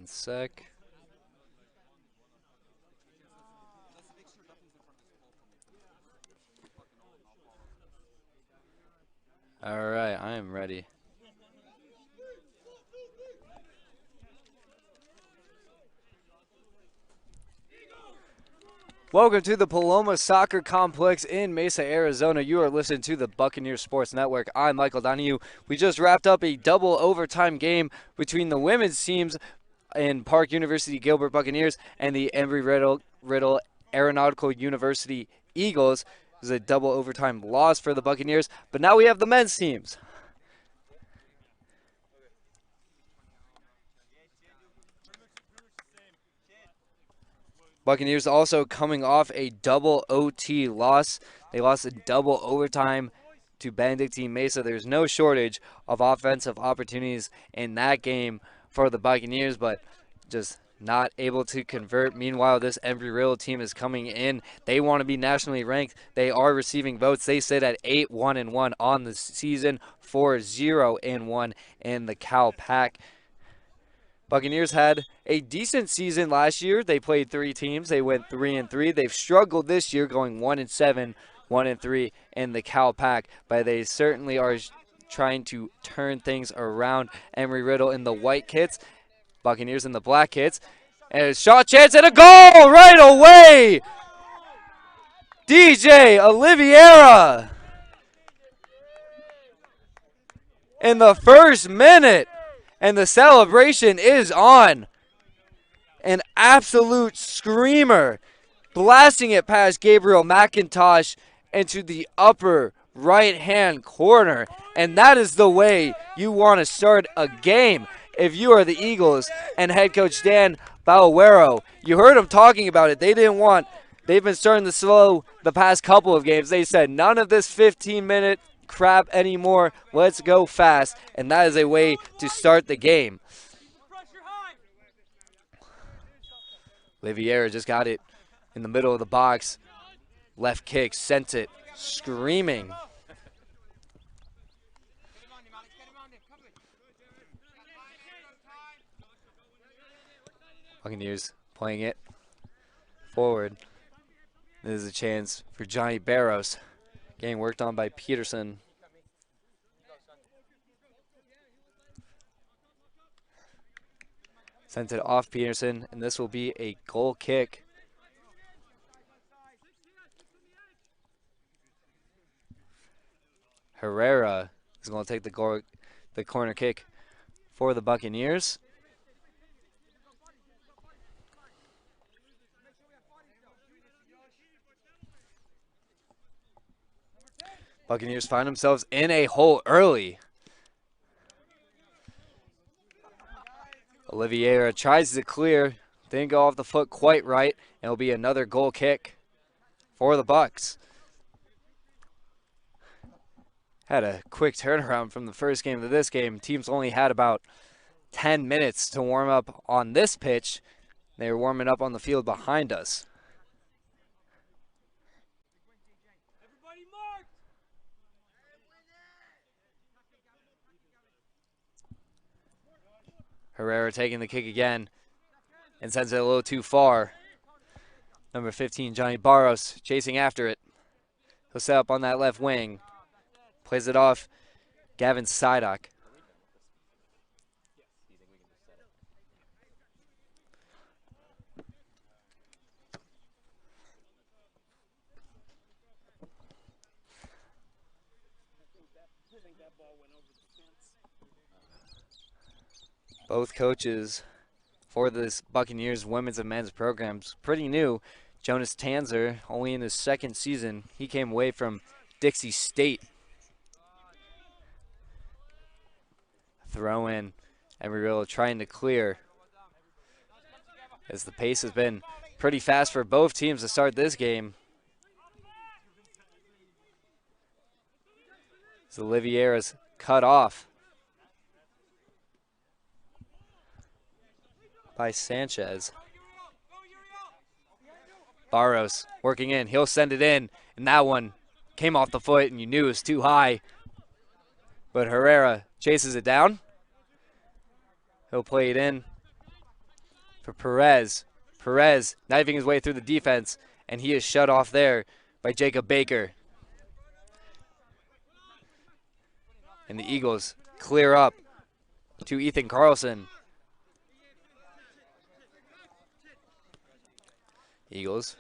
1 sec. All right, I am ready. Welcome to the Paloma Soccer Complex in Mesa, Arizona. You are listening to the Buccaneers Sports Network. I'm Michael Donahue. We just wrapped up a double overtime game between the women's teams in Park University Gilbert Buccaneers and the Embry Riddle Aeronautical University Eagles. It was a double overtime loss for the Buccaneers, but now we have the men's teams. Buccaneers also coming off a double OT loss. They lost a double overtime to Benedictine Mesa. There's no shortage of offensive opportunities in that game for the Buccaneers, but just not able to convert. Meanwhile, this Embry Riddle team is coming in. They want to be nationally ranked. They are receiving votes. They sit at 8-1-1 on the season, 4-0-1 in the Cal Pac. Buccaneers had a decent season last year. They played 3 teams. They went 3-3. They've struggled this year, going 1-7, 1-3 in the Cal Pac, but they certainly are trying to turn things around. Embry Riddle in the white kits, Buccaneers in the black kits, and a shot chance and a goal right away. DJ Oliveira in the first minute. And the celebration is on. An absolute screamer. Blasting it past Gabriel McIntosh into the upper right-hand corner. And that is the way you want to start a game if you are the Eagles and head coach Dan Bauero. You heard him talking about it. They've been starting to slow the past couple of games. They said none of this 15-minute crap anymore. Let's go fast, and that is a way to start the game. Oliveira just got it in the middle of the box. Left kick, sent it, screaming. Buccaneers playing it forward. This is a chance for Johnny Barros. Getting worked on by Peterson. Sent it off Peterson, and this will be a goal kick. Herrera is going to take the corner kick for the Buccaneers. Buccaneers find themselves in a hole early. Oliveira tries to clear, didn't go off the foot quite right, and it'll be another goal kick for the Bucks. Had a quick turnaround from the first game to this game. Teams only had about 10 minutes to warm up on this pitch. They were warming up on the field behind us. Herrera taking the kick again and sends it a little too far. Number 15, Johnny Barros, chasing after it. He'll set up on that left wing. Plays it off. Gavin Sidock. Both coaches for this Buccaneers women's and men's programs, pretty new. Jonas Tanzer, only in his second season. He came away from Dixie State. Throw in. Embry Riddle trying to clear. As the pace has been pretty fast for both teams to start this game. So Oliveira's cut off by Sanchez. Barros working in. He'll send it in. And that one came off the foot, and you knew it was too high. But Herrera chases it down. He'll play it in for Perez. Perez knifing his way through the defense, and he is shut off there by Jacob Baker. And the Eagles clear up to Ethan Carlson. Eagles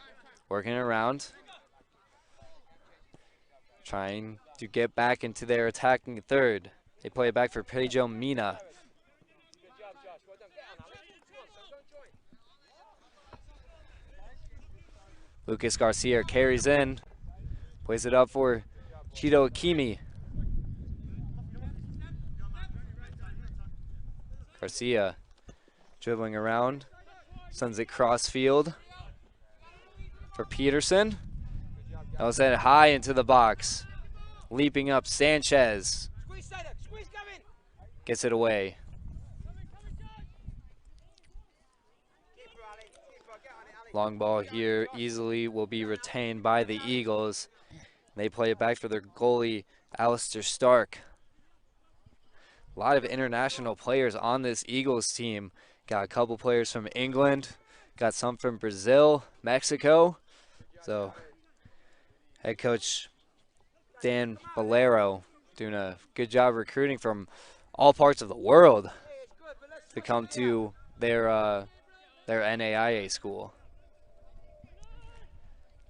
working around, trying to get back into their attacking third. They play it back for Pedro Mina. Lucas Garcia carries in, plays it up for Cheeto Akimi. Garcia dribbling around, sends it cross field for Peterson. That was sent high into the box. Leaping up, Sanchez gets it away. Long ball here easily will be retained by the Eagles. They play it back for their goalie, Alistair Stark. A lot of international players on this Eagles team. Got a couple players from England, got some from Brazil, Mexico. So head coach Dan Valero doing a good job recruiting from all parts of the world to come to their NAIA school.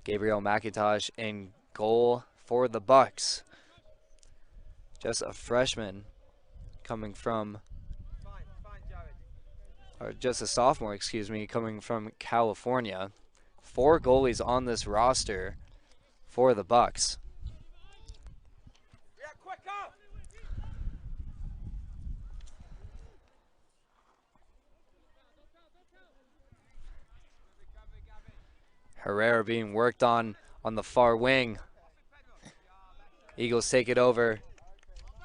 Gabriel McIntosh in goal for the Bucks. Just a freshman coming from, or just a sophomore, excuse me, coming from California. 4 goalies on this roster for the Bucks. Herrera being worked on the far wing. Eagles take it over,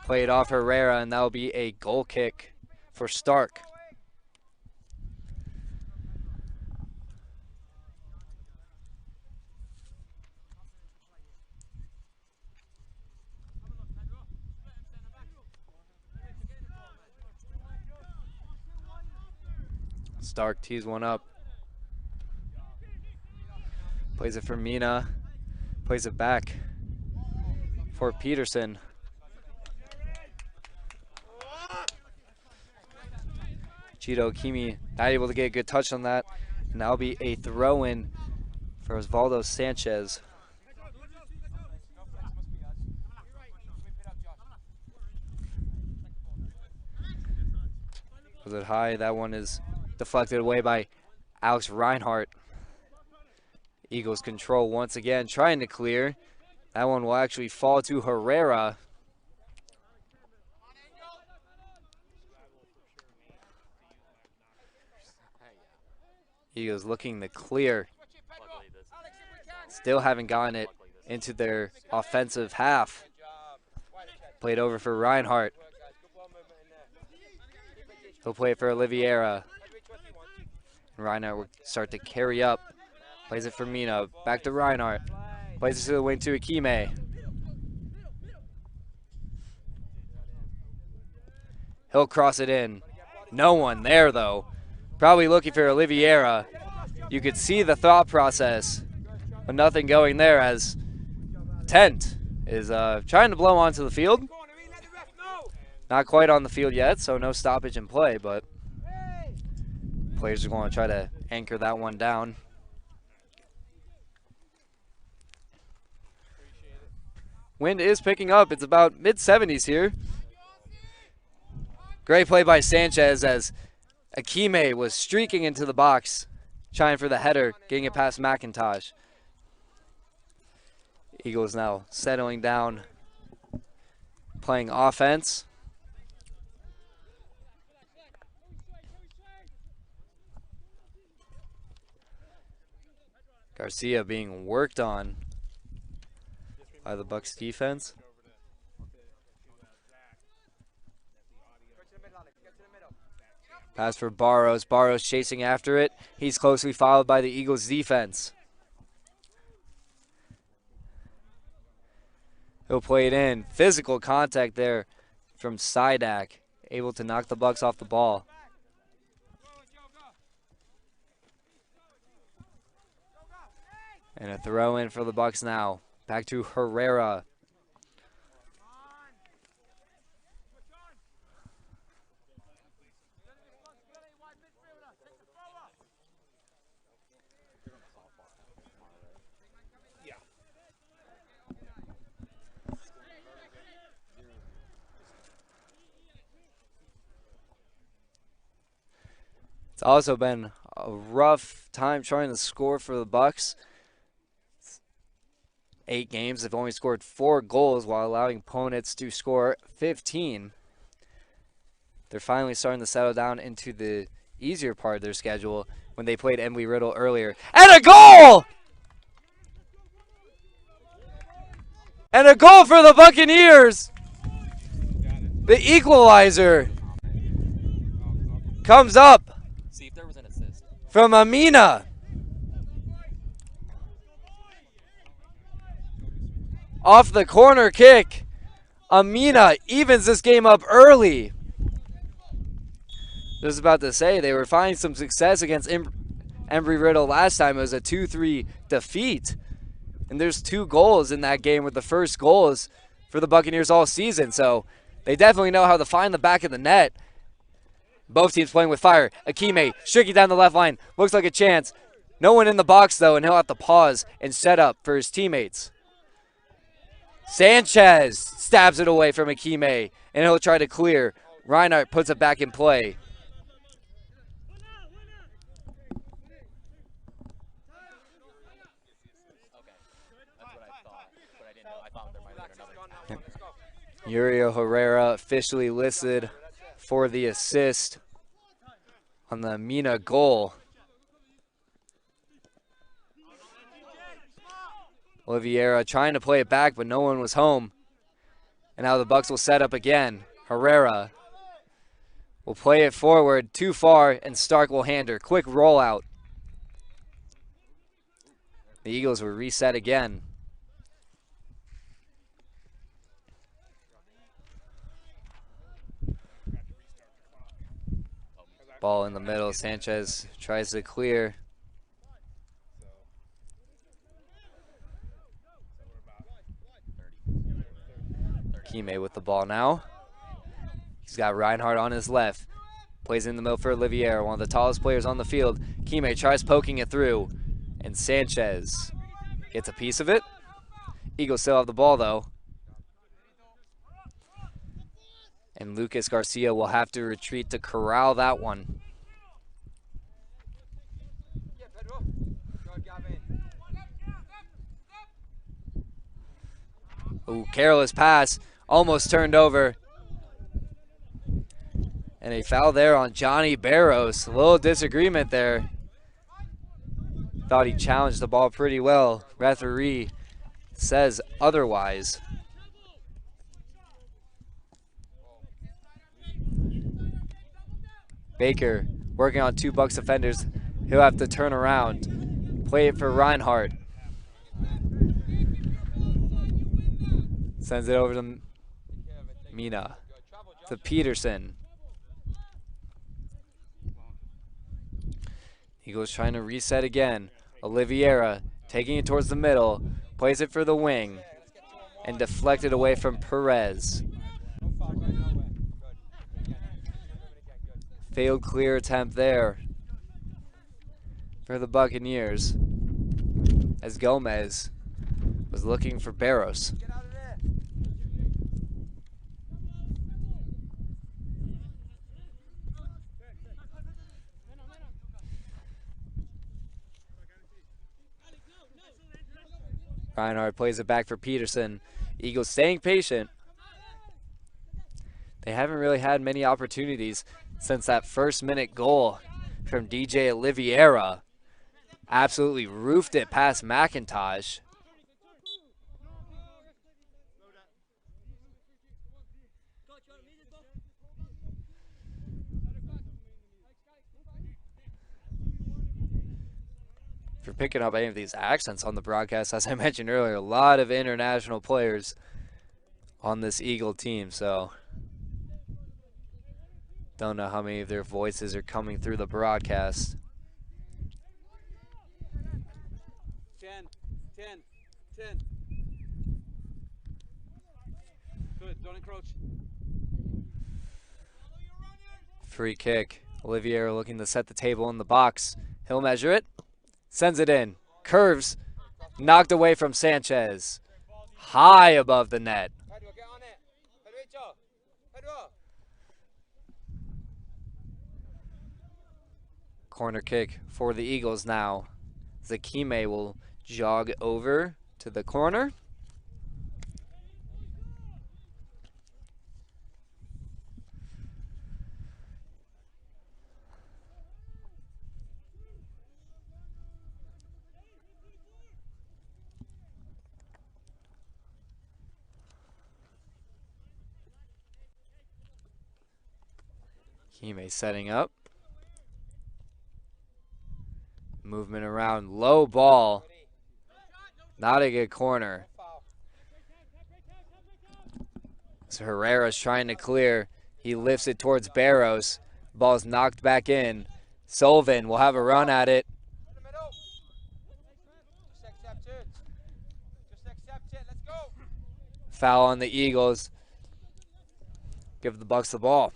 play it off Herrera, and that will be a goal kick for Stark. Stark tees one up. Plays it for Mina. Plays it back for Peterson. Cheeto Akimi not able to get a good touch on that. And that'll be a throw-in for Osvaldo Sanchez. Was it high? That one is deflected away by Alex Reinhardt. Eagles control once again, trying to clear. That one will actually fall to Herrera. Eagles looking to clear. Still haven't gotten it into their offensive half. Played over for Reinhardt. He'll play it for Oliveira. Reinhardt will start to carry up. Plays it for Mina. Back to Reinhardt. Plays it to the wing to Akime. He'll cross it in. No one there, though. Probably looking for Oliveira. You could see the thought process, but nothing going there as Tent is trying to blow onto the field. Not quite on the field yet, so no stoppage in play, but players are going to try to anchor that one down. Wind is picking up. It's about mid-70s here. Great play by Sanchez as Akime was streaking into the box, trying for the header, getting it past McIntosh. Eagles now settling down, playing offense. Garcia being worked on by the Bucks defense. Pass for Barros. Barros chasing after it. He's closely followed by the Eagles defense. He'll play it in. Physical contact there from Sidak. Able to knock the Bucks off the ball. And a throw in for the Bucks now. Back to Herrera. It's also been a rough time trying to score for the Bucks. 8 games, they've only scored 4 goals while allowing opponents to score 15. They're finally starting to settle down into the easier part of their schedule when they played Embry Riddle earlier. And a goal! And a goal for the Buccaneers! The equalizer comes up from Amina. Off the corner kick, Amina evens this game up early. I was about to say, they were finding some success against Embry Riddle last time. It was a 2-3 defeat. And there's 2 goals in that game, with the first goals for the Buccaneers all season. So they definitely know how to find the back of the net. Both teams playing with fire. Akime streaking down the left line. Looks like a chance. No one in the box, though, and he'll have to pause and set up for his teammates. Sanchez stabs it away from Akime, and he'll try to clear. Reinhardt puts it back in play. Uriel Herrera officially listed for the assist on the Mina goal. Oliveira trying to play it back, but no one was home. And now the Bucks will set up again. Herrera will play it forward too far, and Stark will hand her. Quick rollout. The Eagles will reset again. Ball in the middle. Sanchez tries to clear. Kime with the ball now. He's got Reinhardt on his left. Plays in the middle for Olivier, one of the tallest players on the field. Kime tries poking it through, and Sanchez gets a piece of it. Eagles still have the ball, though. And Lucas Garcia will have to retreat to corral that one. Ooh, careless pass. Almost turned over. And a foul there on Johnny Barros. A little disagreement there. Thought he challenged the ball pretty well. Referee says otherwise. Baker working on 2 Bucks defenders. He'll have to turn around. Play it for Reinhardt. Sends it over to Mina. To Peterson. Eagles trying to reset again. Oliveira taking it towards the middle. Plays it for the wing. And deflected away from Perez. Failed clear attempt there for the Buccaneers, as Gomez was looking for Barros. Reinhardt plays it back for Peterson. Eagles staying patient. They haven't really had many opportunities since that first-minute goal from DJ Oliveira. Absolutely roofed it past McIntosh. If you're picking up any of these accents on the broadcast, as I mentioned earlier, a lot of international players on this Eagle team, so don't know how many of their voices are coming through the broadcast. 10. Good, don't encroach. Free kick. Olivier looking to set the table in the box. He'll measure it. Sends it in. Curves. Knocked away from Sanchez. High above the net. Corner kick for the Eagles now. Zakime will jog over to the corner. Kime setting up. Movement around, low ball. Not a good corner. So Herrera's trying to clear. He lifts it towards Barros. Ball's knocked back in. Sullivan will have a run at it. Foul on the Eagles. Give the Bucks the ball.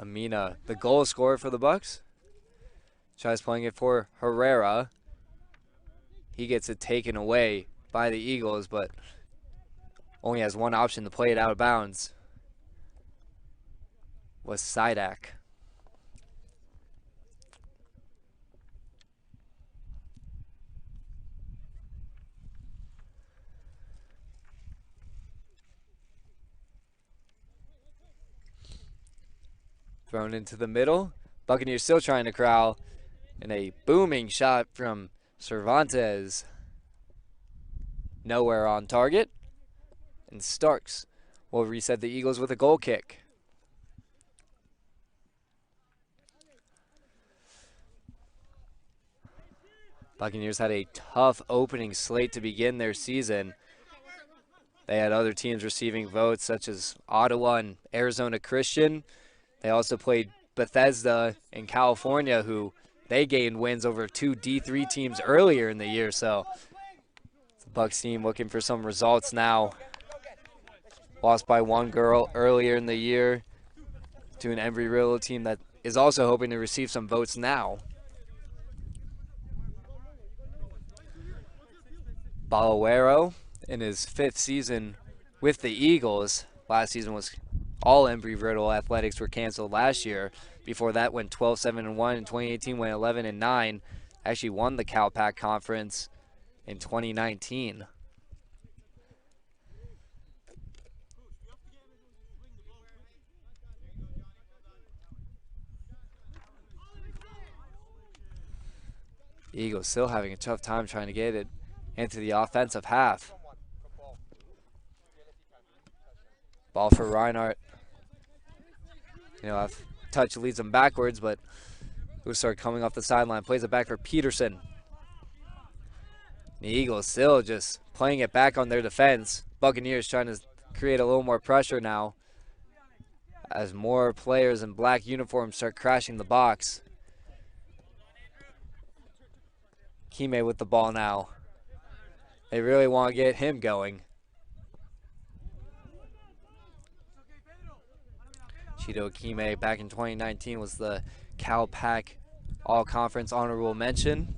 Amina, the goal scorer for the Bucks. Tries playing it for Herrera. He gets it taken away by the Eagles, but only has one option to play it out of bounds. Was Sidak. Thrown into the middle. Buccaneers still trying to corral. And a booming shot from Cervantes. Nowhere on target. And Starks will reset the Eagles with a goal kick. Buccaneers had a tough opening slate to begin their season. They had other teams receiving votes such as Ottawa and Arizona Christian. They also played Bethesda in California, who they gained wins over two D3 teams earlier in the year. So the Bucks team looking for some results now. Lost by one girl earlier in the year to an Embry Riddle team that is also hoping to receive some votes now. Balaguero in his 5th season with the Eagles. Last season was all Embry Riddle athletics were canceled last year. Before that went 12-7-1. In 2018 went 11-9. Actually won the Cal Pac Conference in 2019. The Eagles still having a tough time trying to get it into the offensive half. Ball for Reinhardt. A touch leads him backwards, but Hussar coming off the sideline, plays it back for Peterson. The Eagles still just playing it back on their defense. Buccaneers trying to create a little more pressure now as more players in black uniforms start crashing the box. Kime with the ball now. They really want to get him going. Cheeto Kime back in 2019 was the Cal Pac All-Conference honorable mention.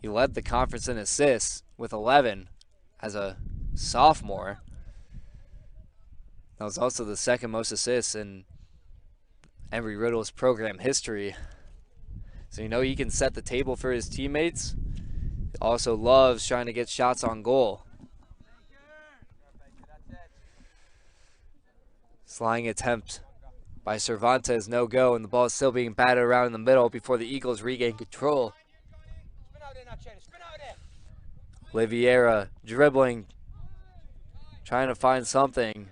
He led the conference in assists with 11 as a sophomore. That was also the second most assists in Embry Riddle's program history. So he can set the table for his teammates. He also loves trying to get shots on goal. Sliding attempt by Cervantes, no go, and the ball is still being batted around in the middle before the Eagles regain control. Oliveira dribbling, trying to find something.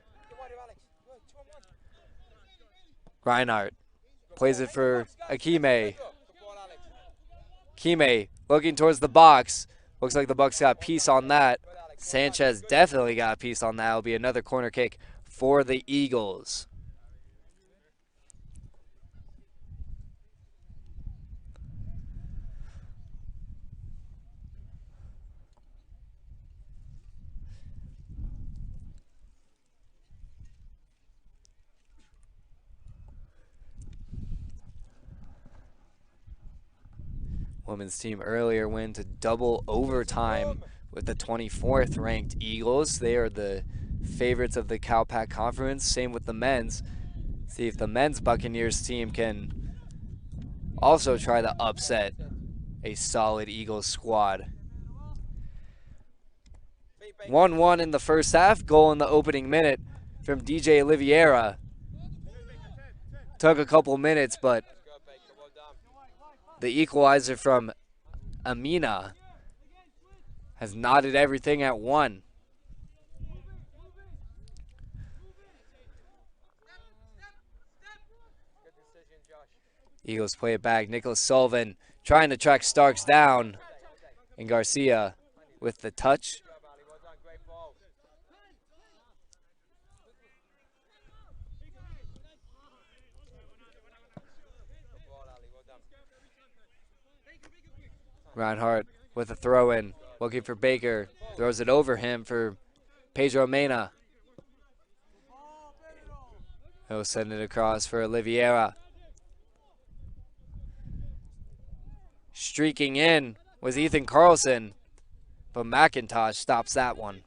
Reinhardt plays it for Akime. Akime looking towards the box. Looks like the Bucks got a piece on that. Sanchez definitely got a piece on that. It'll be another corner kick for the Eagles. Women's team earlier went to double overtime with the 24th ranked Eagles. They are the favorites of the Cal Pac Conference. Same with the men's. See if the men's Buccaneers team can also try to upset a solid Eagles squad. 1-1 in the first half. Goal in the opening minute from DJ Oliveira. Took a couple minutes, but the equalizer from Amina has knotted everything at 1. Eagles play it back. Nicholas Sullivan trying to track Starks down. And Garcia with the touch. Reinhardt with a throw-in. Looking for Baker. Throws it over him for Pedro Mena. He'll send it across for Oliveira. Streaking in was Ethan Carlson, but McIntosh stops that one.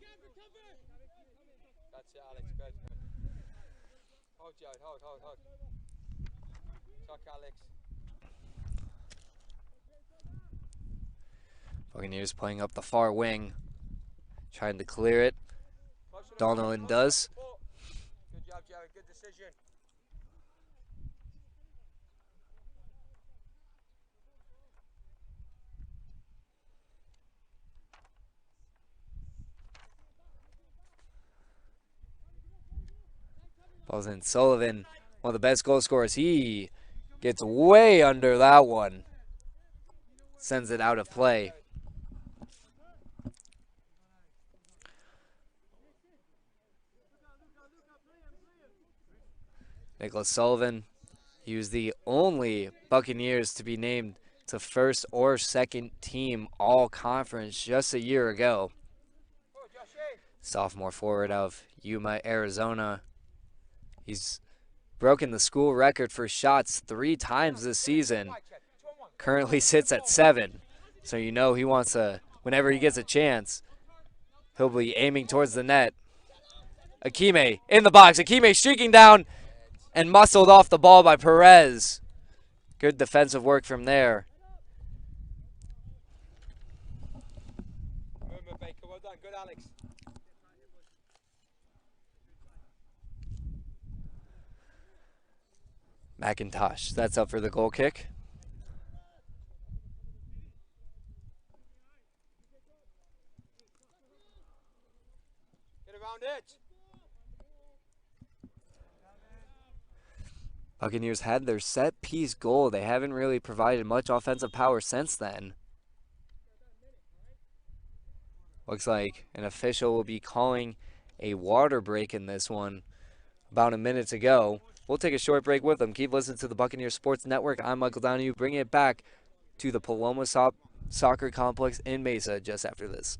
Buccaneers playing up the far wing, trying to clear it. Donovan does. Good job, Jared. Good decision. Ball's in. Sullivan, one of the best goal scorers. He gets way under that one. Sends it out of play. Nicholas Sullivan, he was the only Buccaneers to be named to first or second team all-conference just a year ago. Sophomore forward of Yuma, Arizona. He's broken the school record for shots 3 times this season. Currently sits at 7. So you know he wants to, whenever he gets a chance, he'll be aiming towards the net. Akime in the box. Akime streaking down and muscled off the ball by Perez. Good defensive work from there. Movement, Baker. Well done. Good, Alex. McIntosh, that's up for the goal kick. Get around it. Buccaneers had their set-piece goal. They haven't really provided much offensive power since then. Looks like an official will be calling a water break in this one about a minute to go. We'll take a short break with them. Keep listening to the Buccaneers Sports Network. I'm Michael Donahue, bringing it back to the Paloma Soccer Complex in Mesa just after this.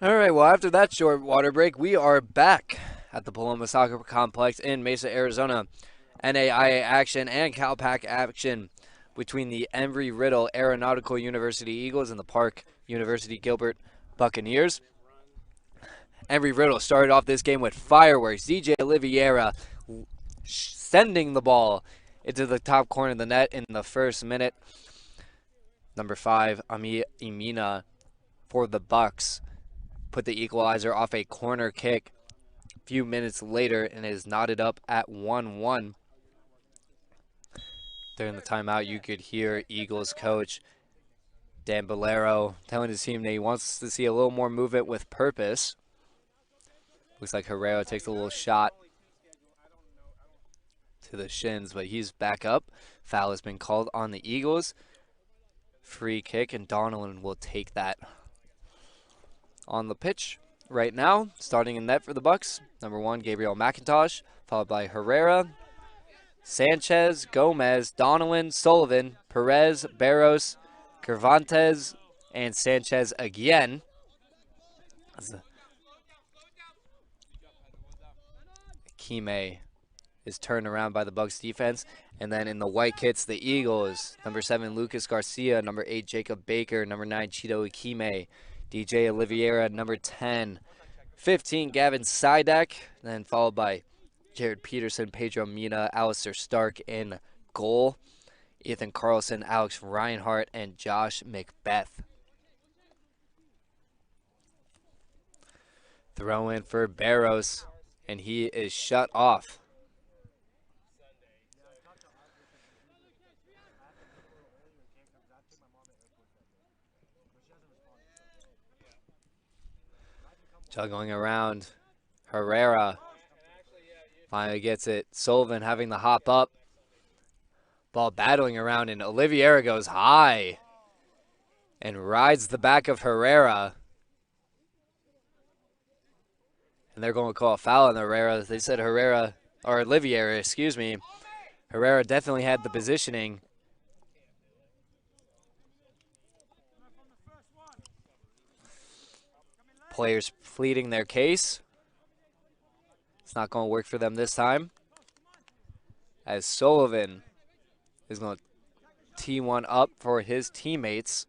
All right, well, after that short water break, we are back at the Paloma Soccer Complex in Mesa, Arizona. NAIA action and Cal Pac action between the Embry Riddle Aeronautical University Eagles and the Park University Gilbert Buccaneers. Embry Riddle started off this game with fireworks. DJ Oliveira sending the ball into the top corner of the net in the first minute. Number 5, Ami Imina for the Bucks put the equalizer off a corner kick a few minutes later and is knotted up at 1-1. During the timeout, you could hear Eagles coach Dan Bolero telling his team that he wants to see a little more movement with purpose. Looks like Herrera takes a little shot to the shins, but he's back up. Foul has been called on the Eagles. Free kick, and Donnellan will take that. On the pitch right now, starting in net for the Bucks, number 1, Gabriel McIntosh, followed by Herrera, Sanchez, Gomez, Donnellan, Sullivan, Perez, Barros, Cervantes, and Sanchez again. Kime is turned around by the Bucks defense. And then in the white kits, the Eagles, number 7, Lucas Garcia, number 8, Jacob Baker, number 9, Cheeto Ikime, DJ Oliveira, number 10, 15, Gavin Sidak, then followed by Jared Peterson, Pedro Mina, Alistair Stark in goal, Ethan Carlson, Alex Reinhart, and Josh Macbeth. Throw in for Barros, and he is shut off. Juggling around, Herrera finally gets it. Sullivan having the hop up. Ball battling around, and Oliveira goes high and rides the back of Herrera. And they're going to call a foul on Herrera. They said Herrera, or Oliveira, excuse me. Herrera definitely had the positioning. Players pleading their case. It's not going to work for them this time, as Sullivan is going to tee one up for his teammates.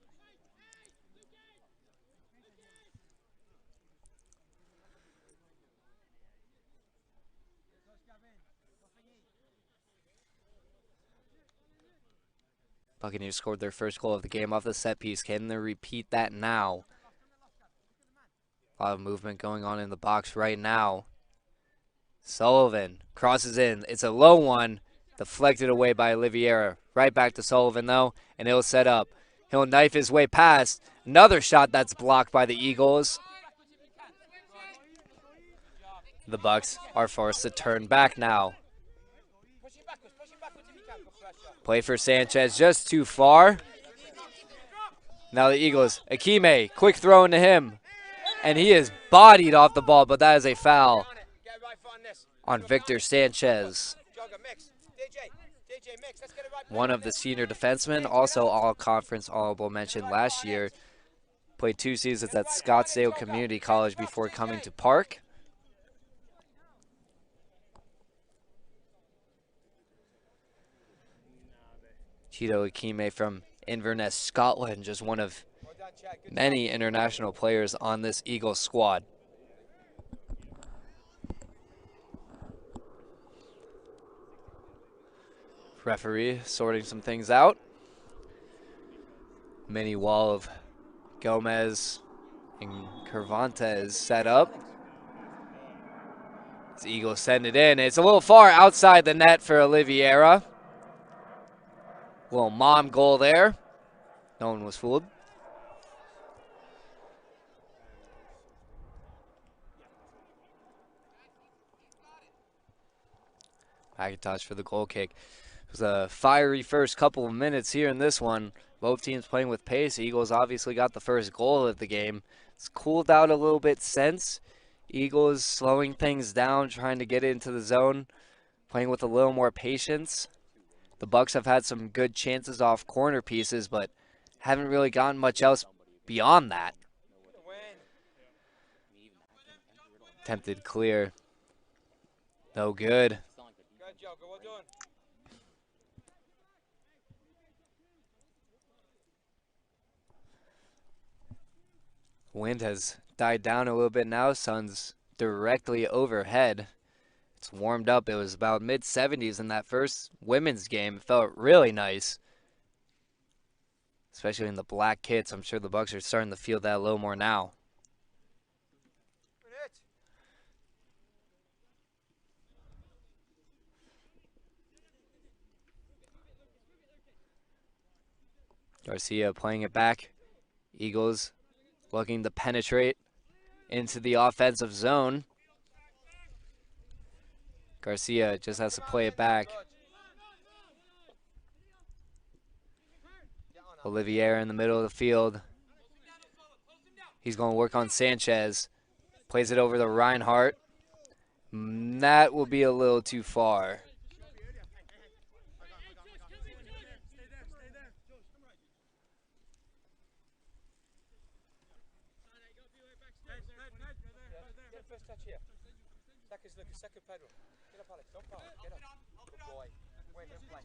Buccaneers scored their first goal of the game off the set piece. Can they repeat that now? A lot of movement going on in the box right now. Sullivan crosses in. It's a low one. Deflected away by Oliveira. Right back to Sullivan, though, and he'll set up. He'll knife his way past. Another shot that's blocked by the Eagles. The Bucks are forced to turn back now. Play for Sanchez, just too far. Now the Eagles. Ikime, quick throw into him. And he is bodied off the ball, but that is a foul on Victor Sanchez. One of the senior defensemen, also all-conference honorable mention last year. Played 2 seasons at Scottsdale Community College before coming to Park. Cheeto Ikime from Inverness, Scotland, just one of many international players on this Eagles squad. Referee sorting some things out. Mini wall of Gomez and Cervantes set up. The Eagles send it in. It's a little far outside the net for Oliveira. Little mom goal there. No one was fooled. McIntosh for the goal kick. It was a fiery first couple of minutes here in this one. Both teams playing with pace. Eagles obviously got the first goal of the game. It's cooled out a little bit since. Eagles slowing things down, trying to get into the zone, playing with a little more patience. The Bucks have had some good chances off corner pieces, but haven't really gotten much else beyond that. Attempted clear. No good. Good job, well done. Wind has died down a little bit now. Sun's directly overhead. It's warmed up. It was about mid-70s in that first women's game. It felt really nice, especially in the black kits. I'm sure the Bucks are starting to feel that a little more now. Garcia playing it back. Eagles looking to penetrate into the offensive zone. Garcia just has to play it back. Olivier in the middle of the field. He's going to work on Sanchez. Plays it over to Reinhardt. That will be a little too far. Second pedal. Get up, Alex. Don't fall. Get up. Good boy. Wait, don't play.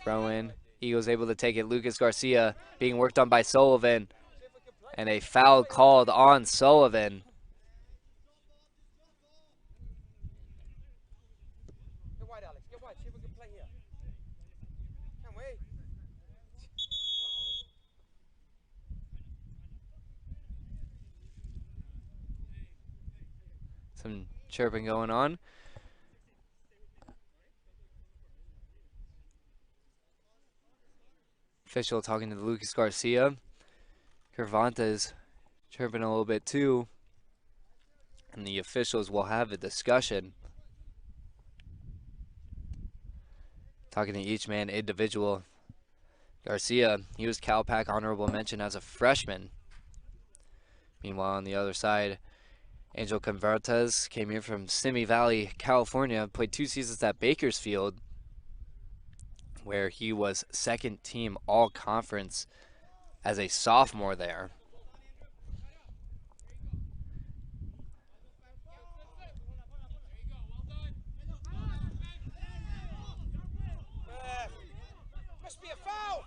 Throw in. Eagles able to take it. Lucas Garcia being worked on by Sullivan. And a foul called on Sullivan. Get wide, Alex. Get wide. See if we can play here. Can't wait. Some chirping going on. Official talking to Lucas Garcia. Cervantes chirping a little bit too. And the officials will have a discussion. Talking to each man individual. Garcia, he was Cal Pac honorable mention as a freshman. Meanwhile, on the other side, Angel Convertes came here from Simi Valley, California, played 2 seasons at Bakersfield, where he was second team all-conference as a sophomore there. Must be a foul.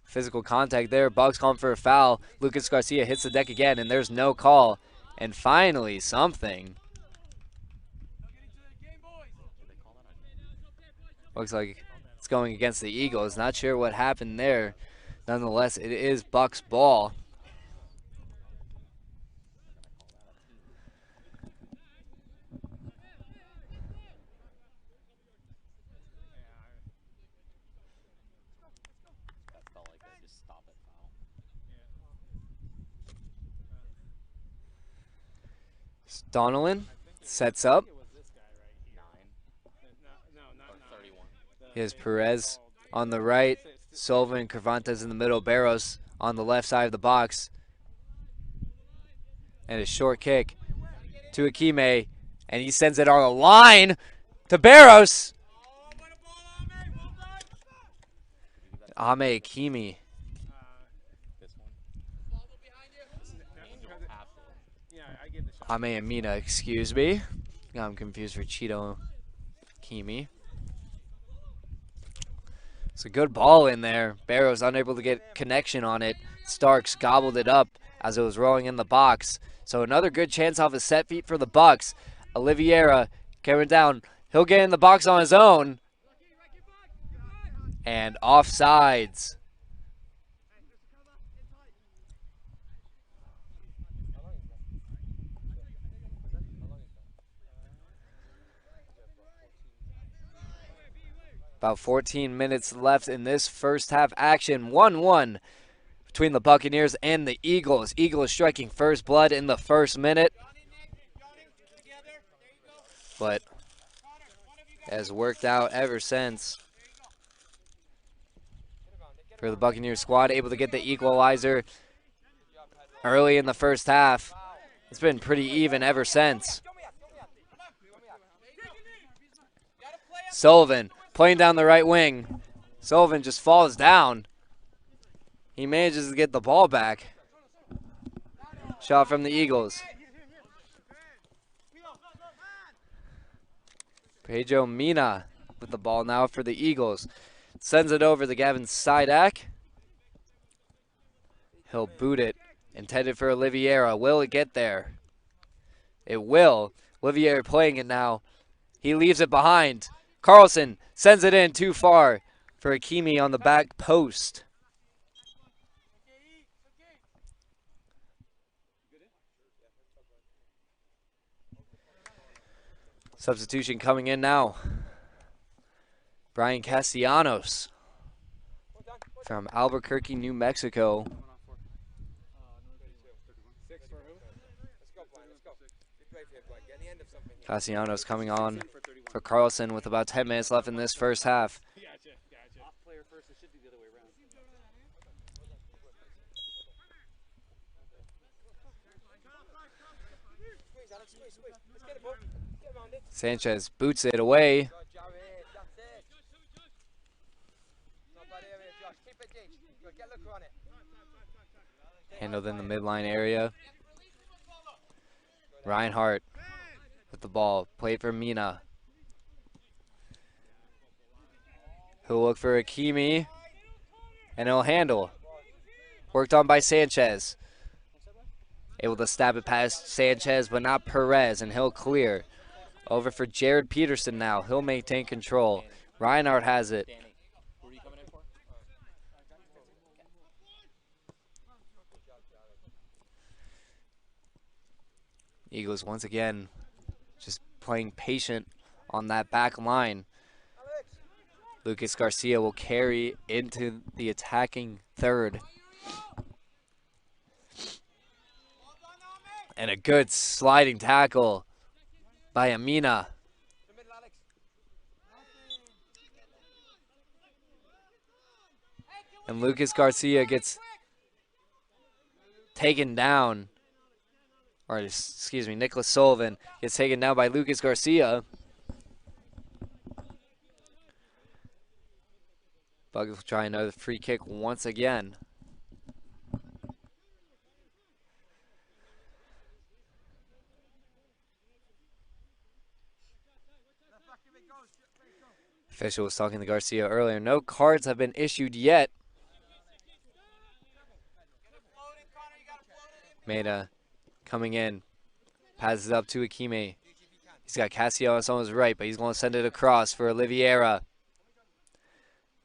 Physical contact there. Bucks calling for a foul. Lucas Garcia hits the deck again, and there's no call. And finally, something. Looks like it's going against the Eagles. Not sure what happened there. Nonetheless, it is Bucks ball. Donnellan sets up. Here's Perez on the right. Sullivan, Cervantes in the middle. Barros on the left side of the box. And a short kick to Akime. And he sends it on the line to Barros. Ame Akimi. Ame Amina, excuse me. I'm confused for Cheeto Kimi. It's a good ball in there. Barrows unable to get connection on it. Starks gobbled it up as it was rolling in the box. So another good chance off a set feet for the Bucks. Oliveira coming down. He'll get in the box on his own. And offsides. About 14 minutes left in this first half action. 1-1 between the Buccaneers and the Eagles. Eagles striking first blood in the first minute. But has worked out ever since. For the Buccaneers squad, able to get the equalizer early in the first half. It's been pretty even ever since. Sullivan playing down the right wing. Sullivan just falls down. He manages to get the ball back. Shot from the Eagles. Pedro Mina with the ball now for the Eagles. Sends it over to Gavin Sidak. He'll boot it. Intended for Oliveira. Will it get there? It will. Oliveira playing it now. He leaves it behind. Carlson sends it in too far for Hakimi on the back post. Substitution coming in now. Brian Castellanos from Albuquerque, New Mexico. Castellanos coming on for Carlson with about 10 minutes left in this first half. Sanchez boots it away. Handled in the midline area. Reinhardt with the ball. Played for Mina. He'll look for Hakimi. And he'll handle. Worked on by Sanchez. Able to stab it past Sanchez, but not Perez, and he'll clear. Over for Jared Peterson now. He'll maintain control. Reinhardt has it. Eagles once again just playing patient on that back line. Lucas Garcia will carry into the attacking third. And a good sliding tackle by Amina. And Lucas Garcia gets taken down. Or, excuse me, Nicholas Sullivan gets taken down by Lucas Garcia. Bugs will try another free kick once again. Official was talking to Garcia earlier. No cards have been issued yet. Maida coming in. Passes up to Hakimi. He's got Castellanos on his right, but he's going to send it across for Oliveira.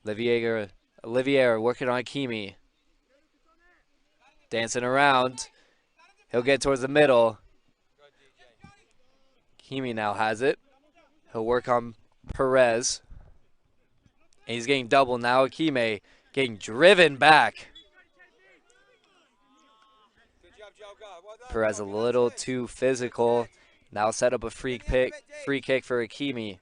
Oliveira working on Hakimi. Dancing around. He'll get towards the middle. Hakimi now has it. He'll work on Perez. And he's getting double now. Hakimi getting driven back. Perez a little too physical. Now set up a free kick for Hakimi.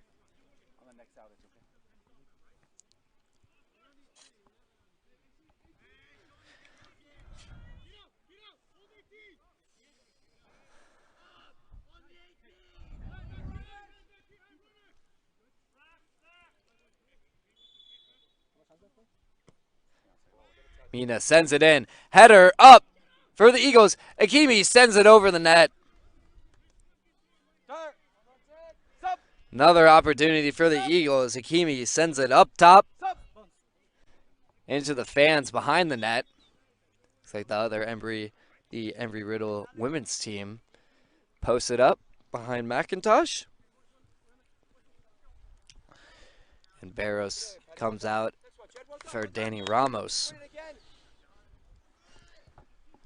Mina sends it in. Header up for the Eagles. Hakimi sends it over the net. Another opportunity for the Eagles. Hakimi sends it up top into the fans behind the net. Looks like the other Embry, the Embry Riddle women's team, posted up behind McIntosh. And Barros comes out for Danny Ramos.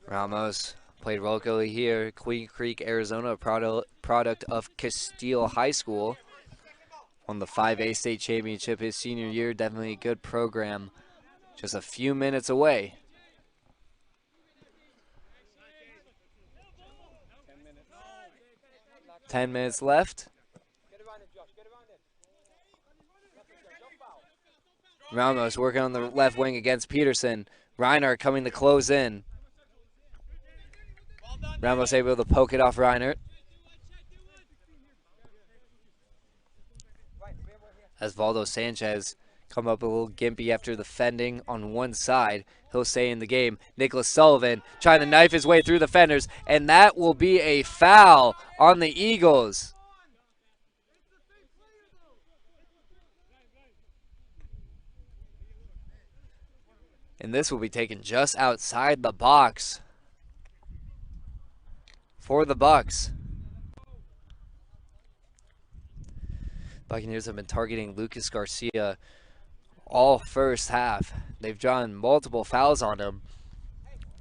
Ramos played locally here, Queen Creek, Arizona, a product of Castile High School. Won the 5A state championship his senior year. Definitely a good program. Just a few minutes away. 10 minutes left. Ramos working on the left wing against Peterson. Reinhardt coming to close in. Ramos able to poke it off Reinhardt. As Valdo Sanchez Come up a little gimpy after defending on one side. He'll stay in the game. Nicholas Sullivan trying to knife his way through the fenders, and that will be a foul on the Eagles. And this will be taken just outside the box for the Bucks. Buccaneers have been targeting Lucas Garcia all first half. They've drawn multiple fouls on him.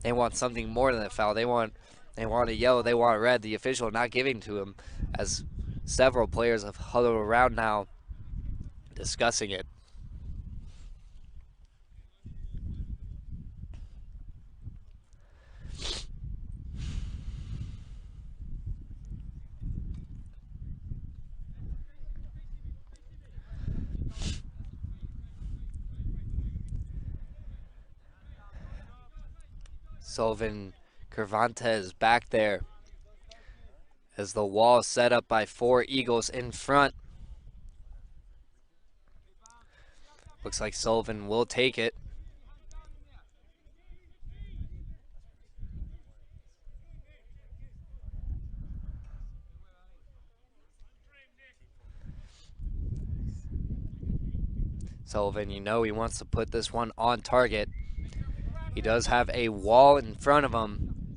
They want something more than a foul. They want a yellow. They want a red. The official not giving to him, as several players have huddled around now discussing it. Sullivan Cervantes back there as the wall set up by 4 Eagles in front. Looks like Sullivan will take it. Sullivan, you know he wants to put this one on target. He does have a wall in front of him.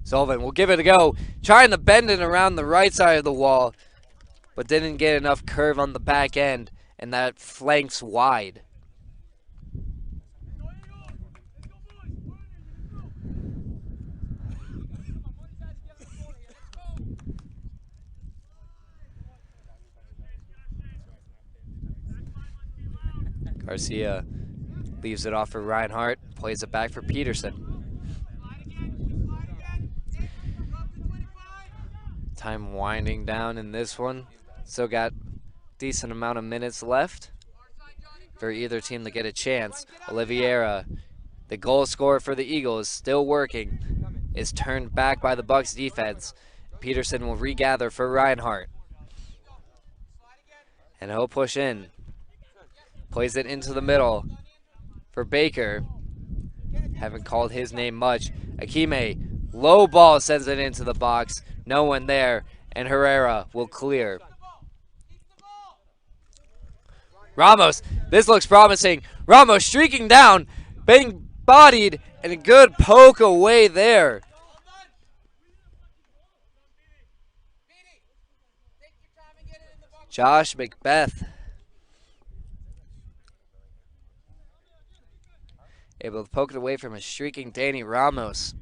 Sullivan will give it a go, trying to bend it around the right side of the wall, but didn't get enough curve on the back end, and that flanks wide. Garcia leaves it off for Reinhardt, plays it back for Peterson. Time winding down in this one. Still got a decent amount of minutes left for either team to get a chance. Oliveira, the goal scorer for the Eagles, still working, is turned back by the Bucks defense. Peterson will regather for Reinhardt. And he'll push in. Plays it into the middle for Baker. Haven't called his name much. Akime, low ball, sends it into the box. No one there, and Herrera will clear. Ramos, this looks promising. Ramos streaking down, being bodied, and a good poke away there. Josh Macbeth able to poke it away from a streaking Danny Ramos.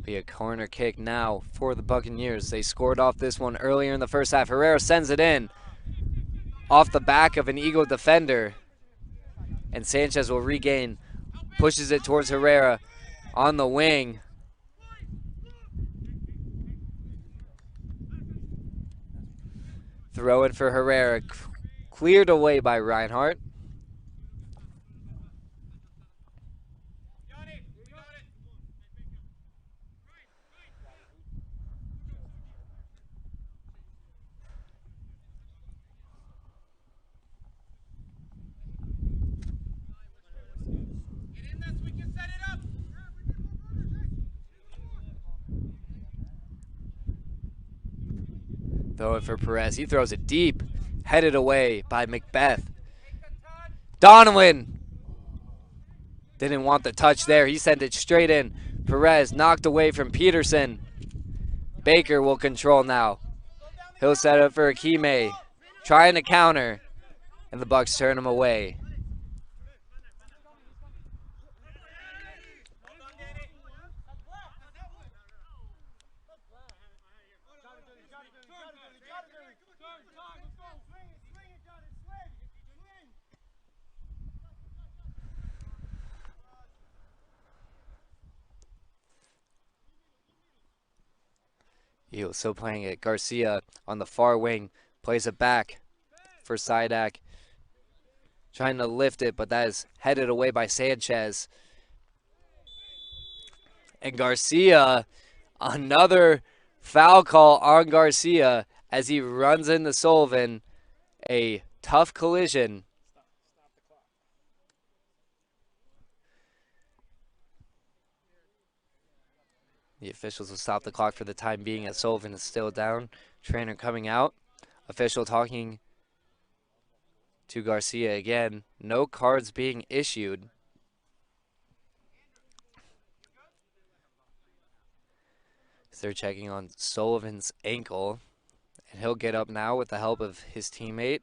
Be a corner kick now for the Buccaneers. They scored off this one earlier in the first half. Herrera sends it in off the back of an Eagle defender. And Sanchez will regain, pushes it towards Herrera on the wing. Throw it for Herrera, cleared away by Reinhardt. Throw it for Perez. He throws it deep. Headed away by Macbeth. Donovan didn't want the touch there. He sent it straight in. Perez knocked away from Peterson. Baker will control now. He'll set up for Akime. Trying to counter. And the Bucks turn him away. Eagles still playing it. Garcia on the far wing. Plays it back for Sidak. Trying to lift it, but that is headed away by Sanchez. And Garcia, another foul call on Garcia as he runs into Sullivan. A tough collision. The officials will stop the clock for the time being as Sullivan is still down. Trainer coming out. Official talking to Garcia again. No cards being issued. They're checking on Sullivan's ankle. And he'll get up now with the help of his teammate.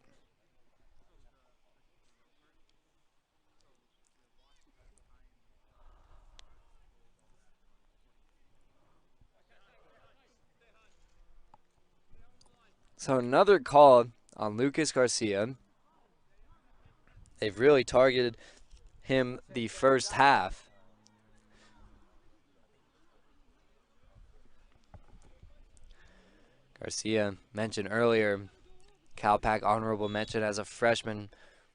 So another call on Lucas Garcia. They've really targeted him the first half. Garcia mentioned earlier, Cal Pac honorable mention as a freshman,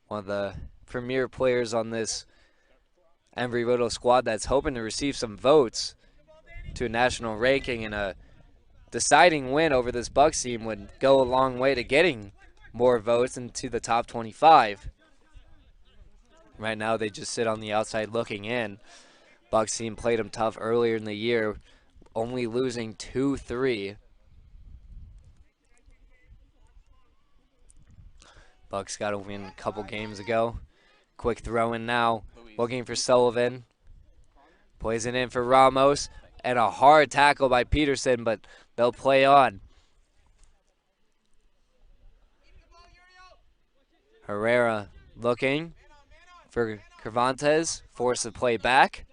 one of the premier players on this Embry Riddle squad that's hoping to receive some votes to a national ranking, and a deciding win over this Bucks team would go a long way to getting more votes into the top 25. Right now they just sit on the outside looking in. Bucks team played them tough earlier in the year, only losing 2-3. Bucks got a win a couple games ago. Quick throw in now, looking for Sullivan. Plays it in for Ramos, and a hard tackle by Peterson, but they'll play on. Herrera looking for Cervantes, forced to play back.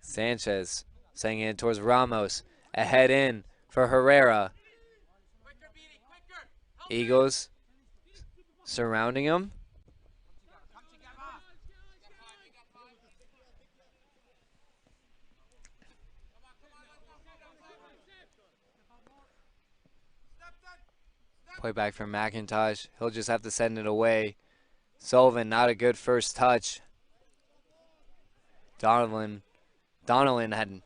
Sanchez sending it towards Ramos. A head in for Herrera. Eagles surrounding him. Play back from McIntosh. He'll just have to send it away. Sullivan, not a good first touch. Donnellan had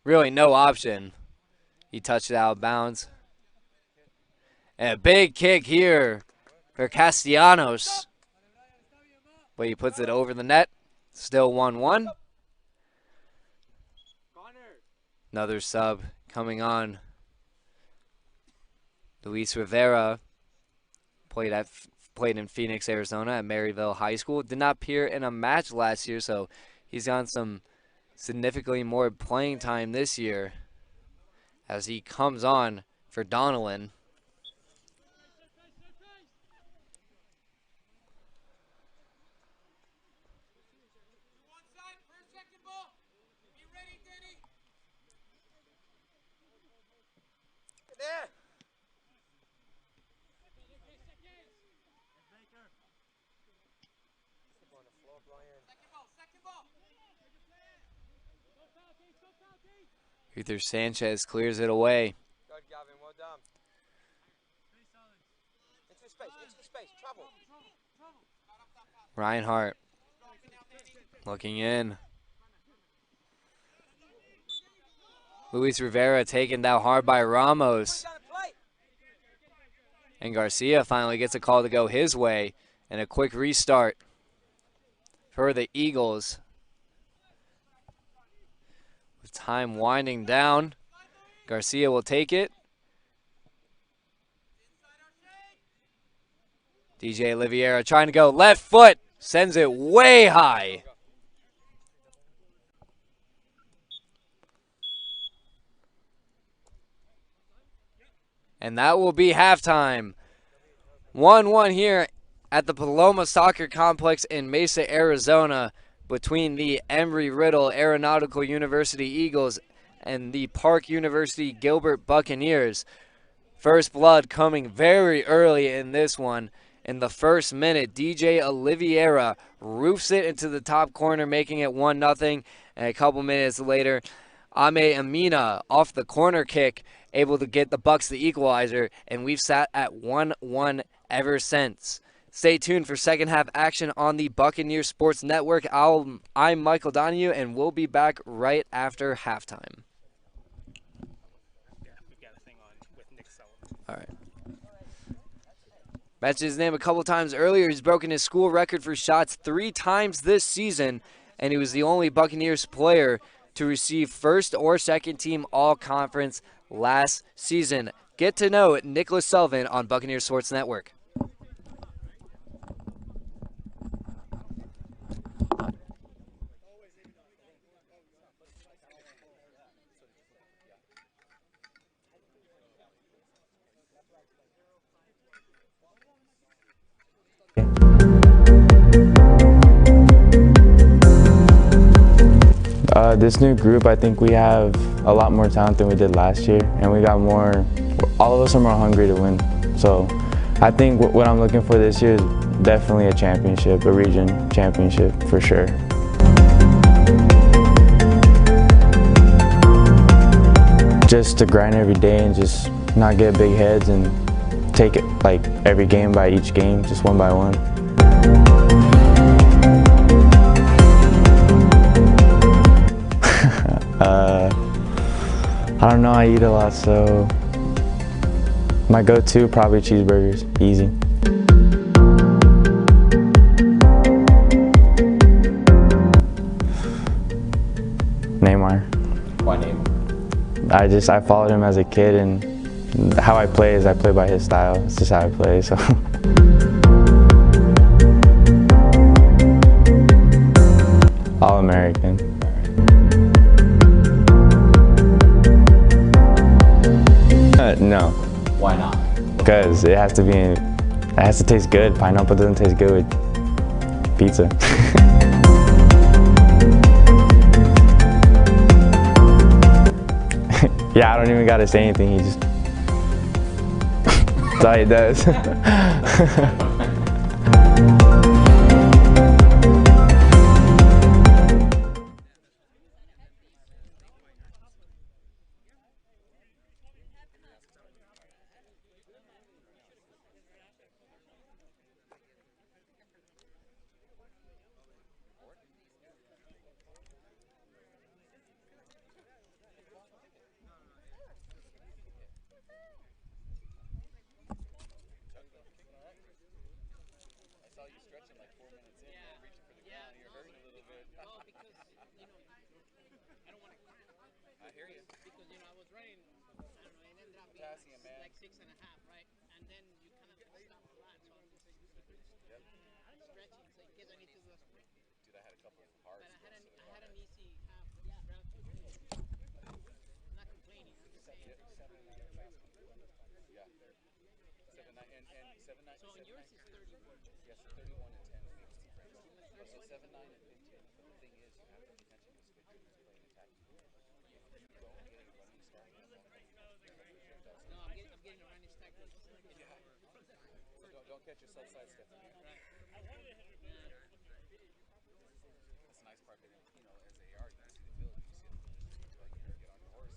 really no option. He touched it out of bounds. And a big kick here for Castellanos. But he puts it over the net. Still 1-1. Another sub coming on. Luis Rivera played in Phoenix, Arizona at Maryville High School. Did not appear in a match last year, so he's gotten some significantly more playing time this year as he comes on for Donnellan. Luther Sanchez clears it away. Good, Gavin, well done. Into the space, travel. Reinhardt looking in. Luis Rivera taken down hard by Ramos. And Garcia finally gets a call to go his way. And a quick restart for the Eagles. With time winding down, Garcia will take it. DJ Oliveira trying to go left foot. Sends it way high. And that will be halftime. 1-1 here at the Paloma Soccer Complex in Mesa, Arizona, between the Embry Riddle Aeronautical University Eagles and the Park University Gilbert Buccaneers. First blood coming very early in this one. In the first minute, DJ Oliveira roofs it into the top corner, making it 1-0. And a couple minutes later, Ame Amina off the corner kick, able to get the Bucks the equalizer, and we've sat at 1-1 ever since. Stay tuned for second half action on the Buccaneers Sports Network. I'm Michael Donahue, and we'll be back right after halftime. Yeah, we've got a thing on with Nick Sullivan. All right. Mentioned his name a couple times earlier. He's broken his school record for shots 3 times this season, and he was the only Buccaneers player to receive first or second team all-conference last season. Get to know Nicholas Sullivan on Buccaneers Sports Network. This new group, I think we have a lot more talent than we did last year, and we got more, all of us are more hungry to win. So I think what I'm looking for this year is definitely a championship, a region championship for sure. Just to grind every day and just not get big heads and take it like every game by each game, just one by one. I don't know, I eat a lot, so my go-to probably cheeseburgers, easy. Neymar. Why Neymar? I followed him as a kid, and how I play is I play by his style. It's just how I play, so. All-American. No. Why not? Because it has to taste good. Pineapple doesn't taste good with pizza. Yeah, I don't even gotta say anything. He just that's all he does. Don't catch yourself sidestepping. That's the nice part that, you know, as they are, you see the field, you see it, like, you get on your horse.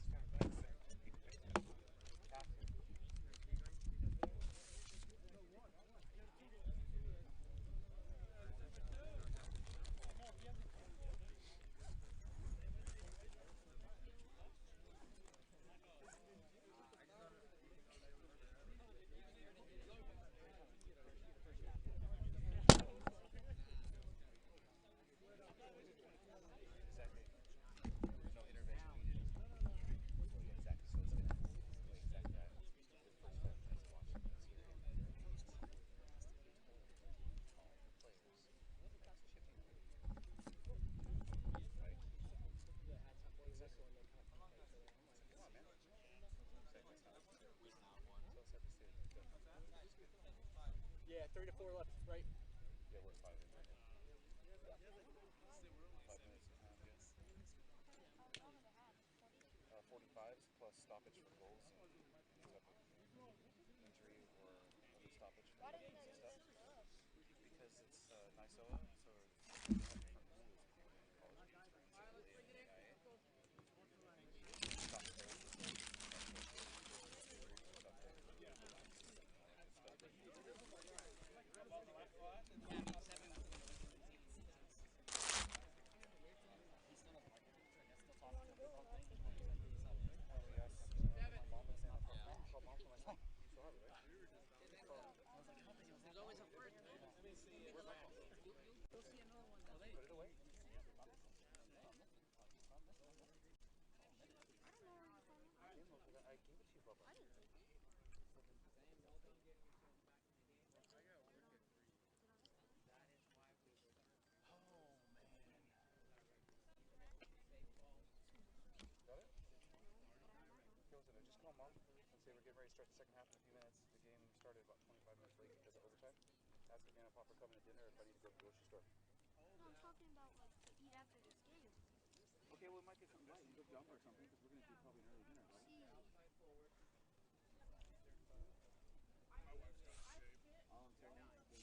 Yeah, 3 to 4 left, right? Yeah, we're 5 in right now. 5 minutes and a half, yes. 45s plus stoppage for goals and any type of injury or other stoppage for and stuff. Because it's NISOA, so different rules if you're in college games for NCAA and AIA. Just call mom and say we're getting ready to start the second half in a few minutes. The game started about 25 minutes late because of overtime. Ask if Nana and Pop are coming to dinner if I need to go to the grocery store. No, I'm talking about like to eat after this game. Okay, well, we might get something light. You go jump or something because we're going to do probably an early dinner, right? See, All I'm telling you is they want to make it.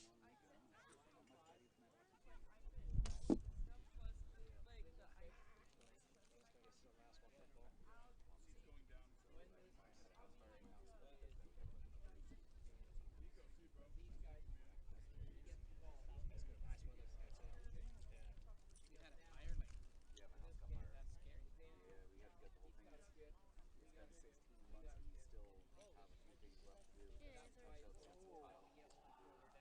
I'm going to sit on my patio tonight watching TV. Yeah, my house got fired. Yeah, we had to get the whole thing. It's been 16 months and we still have a few things left to do. yeah, it's already Touch up some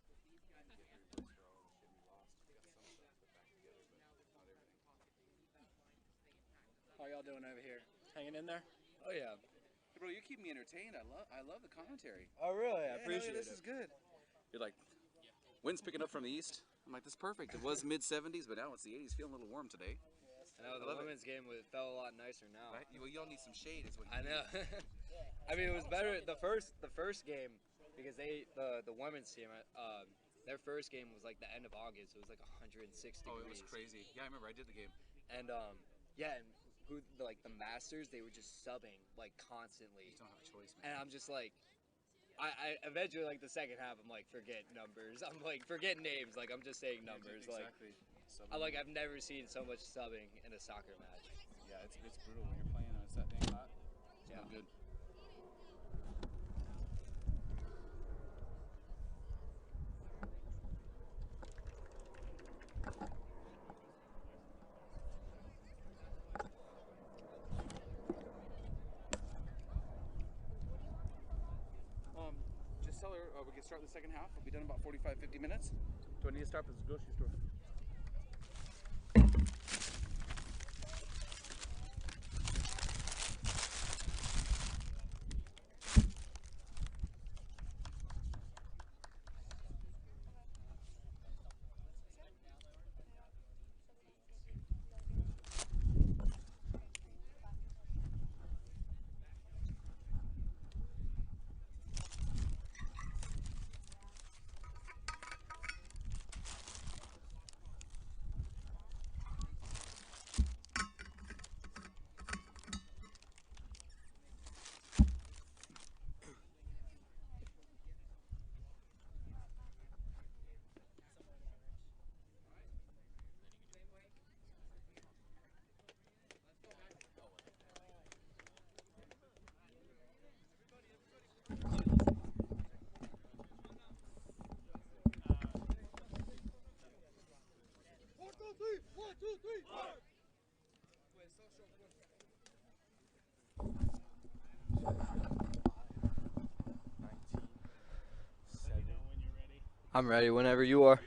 tile to do. And get reimbursed for all the shit we lost. We got some stuff put back together, but not everything. How y'all doing over here? Hanging in there? Oh yeah. Hey, bro, you keep me entertained. I love the commentary. Oh, really? I Yeah, appreciate this it. is good. You're like, wind's picking up from the east. I'm like, this is perfect. It was mid-70s, but now it's the 80s. Feeling a little warm today. I know the love it. women's game felt a lot nicer now. Right? Well, y'all need some shade, is what you I know. I mean, it was better the first game because the women's team their first game was like the end of August. It was like 106 degrees. Oh, it was crazy. Yeah, I remember. I did the game. And yeah, and the Masters, they were just subbing like constantly. You don't have a choice, And man. I'm just like, I eventually like the second half, I'm like, forget numbers. I'm like, forget names. Like I'm just saying numbers. Exactly. I've never seen so much subbing in a soccer match. Yeah, it's brutal when you're playing and it's that dang hot. It's Yeah. not good. Just tell her we can start the second half. We'll be done in about 45, 50 minutes. Do I need to stop at the grocery store? I'm ready whenever you are.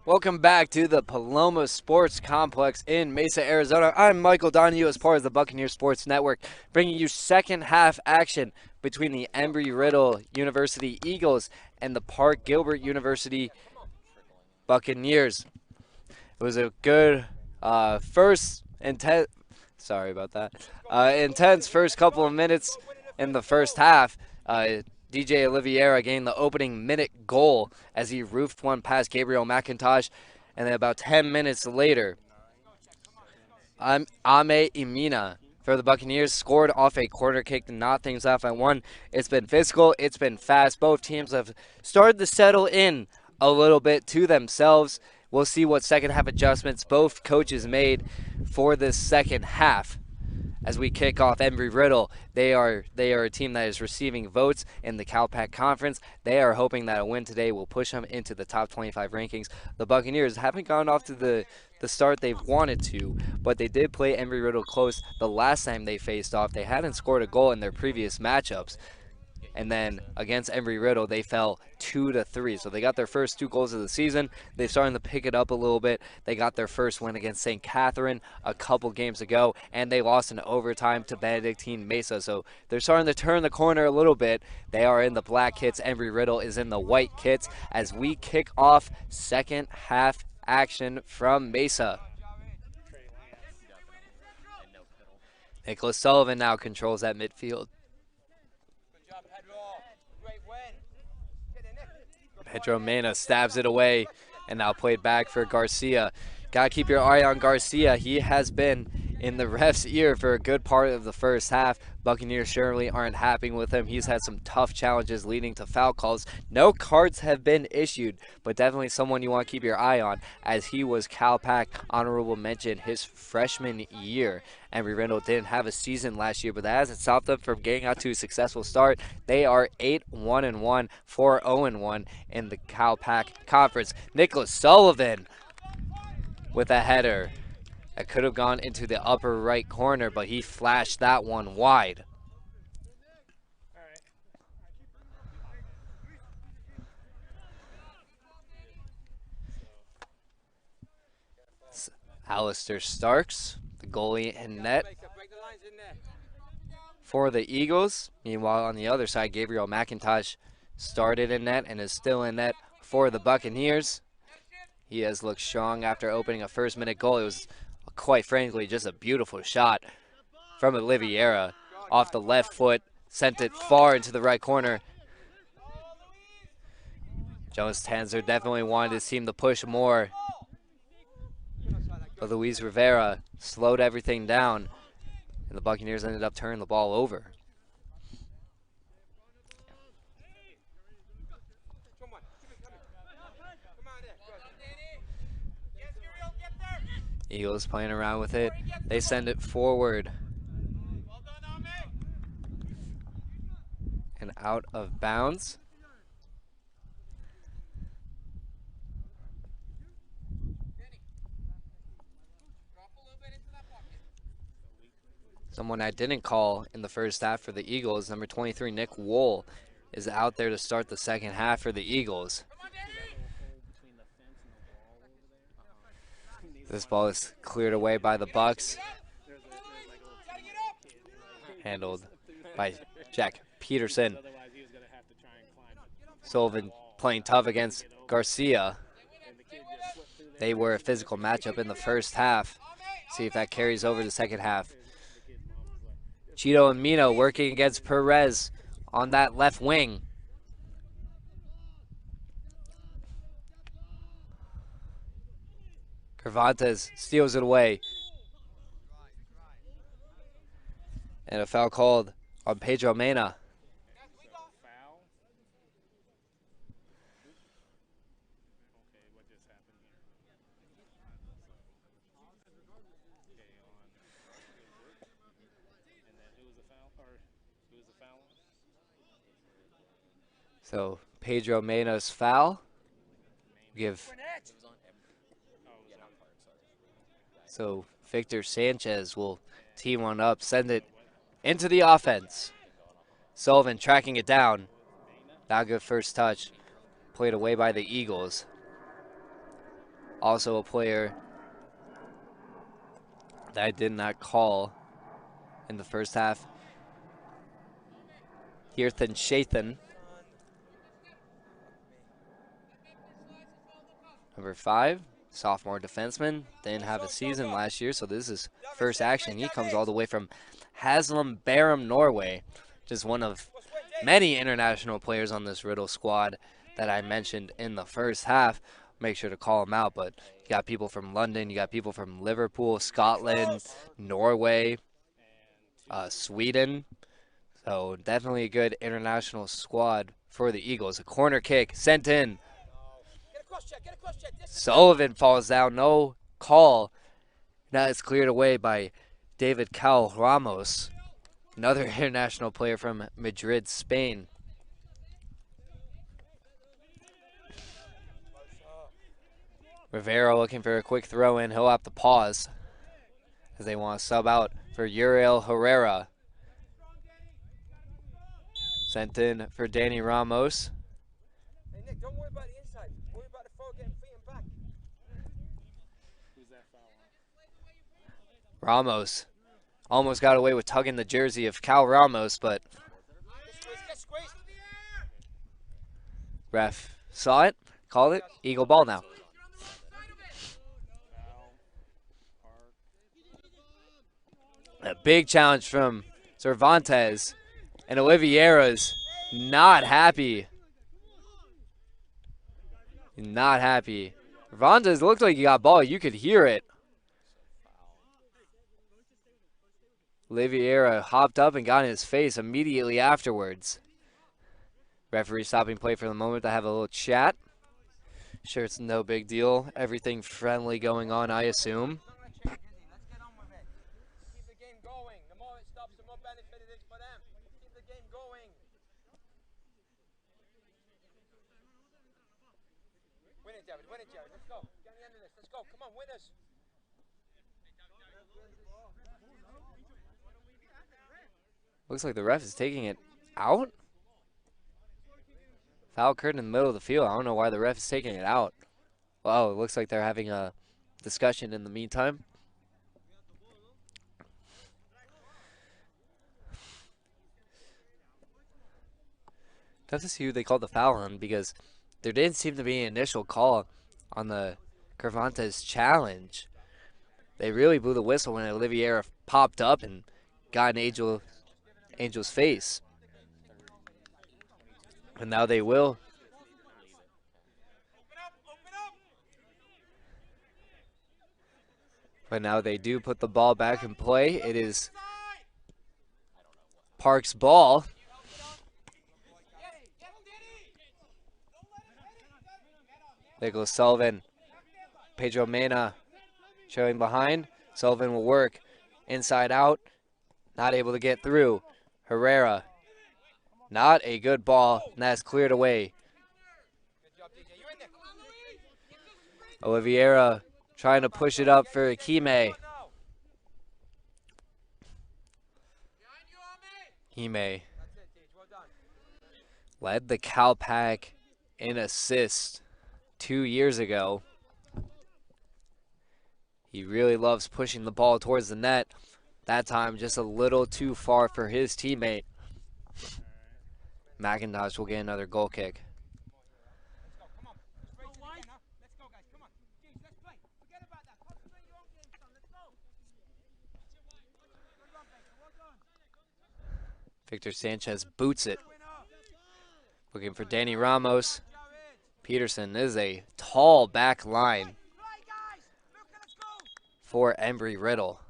Welcome back to the Paloma Sports Complex in Mesa, Arizona. I'm Michael Donahue as part of the Buccaneers Sports Network, bringing you second half action between the Embry Riddle University Eagles and the Park Gilbert University Buccaneers. It was a good intense first couple of minutes in the first half. DJ Oliveira gained the opening minute goal as he roofed one past Gabriel McIntosh. And then about 10 minutes later, Ame Imina for the Buccaneers scored off a corner kick to knock things off at 1. It's been physical. It's been fast. Both teams have started to settle in a little bit to themselves. We'll see what second half adjustments both coaches made for this second half. as we kick off Embry Riddle. They are a team that is receiving votes in the Cal Pac Conference. They are hoping that a win today will push them into the top 25 rankings. The Buccaneers haven't gone off to the start they've wanted to, but they did play Embry Riddle close the last time they faced off. They hadn't scored a goal in their previous matchups. And then against Embry Riddle, they fell 2-3. So they got their first 2 goals of the season. They're starting to pick it up a little bit. They got their first win against St. Catherine a couple games ago, and they lost in overtime to Benedictine Mesa. So they're starting to turn the corner a little bit. They are in the black kits. Embry Riddle is in the white kits as we kick off second half action from Mesa. Nicholas Sullivan now controls that midfield. Pedro Mena stabs it away and now played back for Garcia. Gotta keep your eye on Garcia. He has been in the ref's ear for a good part of the first half. Buccaneers surely aren't happy with him. He's had some tough challenges leading to foul calls. No cards have been issued, but definitely someone you want to keep your eye on, as he was Cal Pac honorable mention his freshman year. Embry Riddle didn't have a season last year, but that hasn't stopped them from getting out to a successful start. They are 8-1-1, 4-0-1 in the Cal Pac Conference. Nicholas Sullivan with a header. That could have gone into the upper right corner, but he flashed that one wide. Alistair Starks, the goalie in net for the Eagles. Meanwhile, on the other side, Gabriel McIntosh started in net and is still in net for the Buccaneers. He has looked strong after opening a first-minute goal. It was, quite frankly, just a beautiful shot from Oliveira off the left foot, sent it far into the right corner. Jonas Tanzer definitely wanted his team to push more, but Luis Rivera slowed everything down, and the Buccaneers ended up turning the ball over. Eagles playing around with it. They send it forward and out of bounds. Someone I didn't call in the first half for the Eagles, number 23, Nick Wool, is out there to start the second half for the Eagles. This ball is cleared away by the Bucks. Handled by Jack Peterson. Sullivan playing tough against Garcia. They were a physical matchup in the first half. See if that carries over the second half. Cheeto and Mino working against Perez on that left wing. Cervantes steals it away. And a foul called on Pedro Mena. So Pedro Mena's foul. So Victor Sanchez will tee one up, send it into the offense. Sullivan tracking it down. Not a good first touch. Played away by the Eagles. Also a player that I did not call in the first half. Hirthan Shathan. Number 5. Sophomore defenseman, didn't have a season last year, so this is first action. He comes all the way from Haslam Bærum, Norway. Just one of many international players on this Riddle squad that I mentioned in the first half. Make sure to call them out, but you got people from London, you got people from Liverpool, Scotland, Norway, Sweden. So definitely a good international squad for the Eagles. A corner kick sent in. Sullivan falls down, no call. Now it's cleared away by David Cal Ramos, another international player from Madrid, Spain. Rivera looking for a quick throw in. He'll have to pause as they want to sub out for Uriel Herrera. Sent in for Danny Ramos. Hey Nick, don't worry about the inside. Worry about the forward getting free and back. Who's that foul on? Ramos almost got away with tugging the jersey of Cal Ramos, but Get squeezed. ref saw it, called it, Eagle ball now. A big challenge from Cervantes, and Oliveira's not happy. Not happy. Cervantes looked like he got ball. You could hear it. Oliveira hopped up and got in his face immediately afterwards. Referee stopping play for the moment to have a little chat. Sure, it's no big deal. Everything friendly going on, I assume. Win it, Jared. Let's go. Get on the end of this. Let's go. Come on, winners. Looks like the ref is taking it out. Foul occurred in the middle of the field. I don't know why the ref is taking it out. Wow, it looks like they're having a discussion in the meantime. Tough to see who they called the foul on, because there didn't seem to be an initial call on the Cervantes challenge. They really blew the whistle when Oliveira popped up and got in Angel's face. And now they will. But now they do put the ball back in play. It is Park's ball. There goes Sullivan. Pedro Mena showing behind. Sullivan will work inside out. Not able to get through. Herrera. Not a good ball, and that's cleared away. Oliveira trying to push it up for Kime. Kime led the Cal Pac in assists 2 years ago. He really loves pushing the ball towards the net. That time just a little too far for his teammate. McIntosh will get another goal kick. Victor Sanchez boots it. Looking for Danny Ramos. Peterson is a tall back line for Embry Riddle.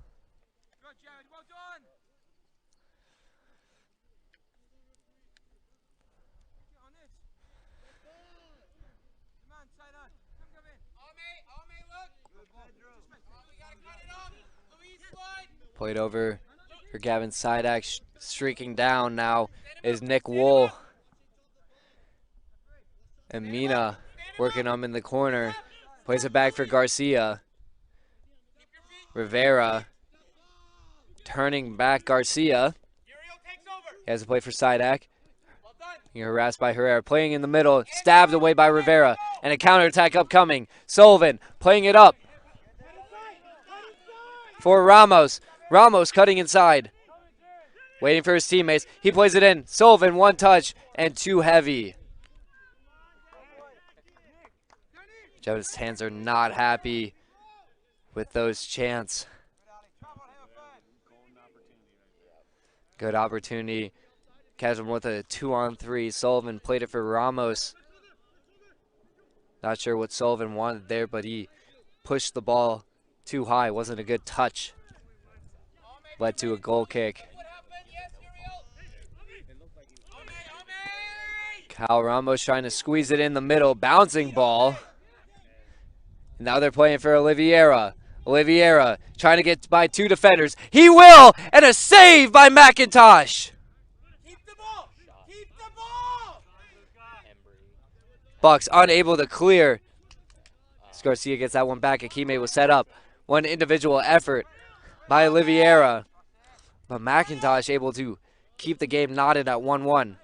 Played over for Gavin Sidak. Streaking down now is Nick Wool. And Mina working him in the corner. Plays it back for Garcia. Rivera turning back Garcia. He has to play for Sidak. Being harassed by Herrera. Playing in the middle. Stabbed away by Rivera. And a counterattack upcoming. Sullivan playing it up for Ramos. Ramos cutting inside. Waiting for his teammates. He plays it in. Sullivan, one touch and too heavy. Jonas' hands are not happy with those chants. Good opportunity. Catch him with a 2-on-3. Sullivan played it for Ramos. Not sure what Sullivan wanted there, but he pushed the ball too high. Wasn't a good touch. Led to a goal kick. Cal Ramos trying to squeeze it in the middle. Bouncing ball. Now they're playing for Oliveira. Oliveira trying to get by 2 defenders. He will, and a save by McIntosh. Keep the ball! Keep the ball! Embry. Bucks unable to clear. Garcia gets that one back. Akime was set up. One individual effort by Oliveira. But McIntosh able to keep the game knotted at 1-1.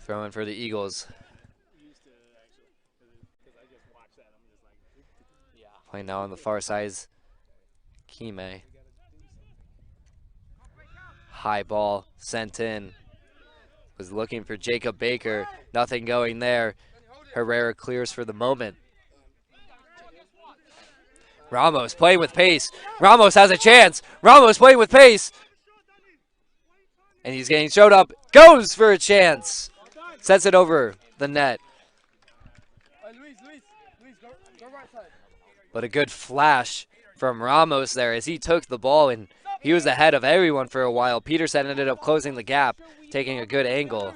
Throwing for the Eagles. Playing now on the far side. Kime. High ball sent in. Was looking for Jacob Baker. Nothing going there. Herrera clears for the moment. Ramos playing with pace. Ramos has a chance. Ramos playing with pace. And he's getting showed up. Goes for a chance. Sets it over the net. But a good flash from Ramos there as he took the ball and he was ahead of everyone for a while. Peterson ended up closing the gap, taking a good angle.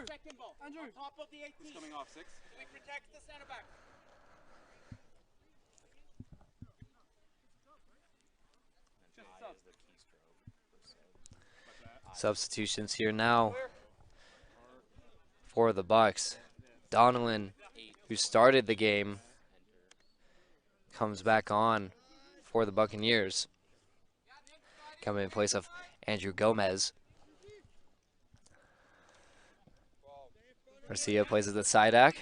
Substitutions here now for the Bucks. Donelin, who started the game, comes back on for the Buccaneers. Coming in place of Andrew Gomez. Garcia plays at the side act.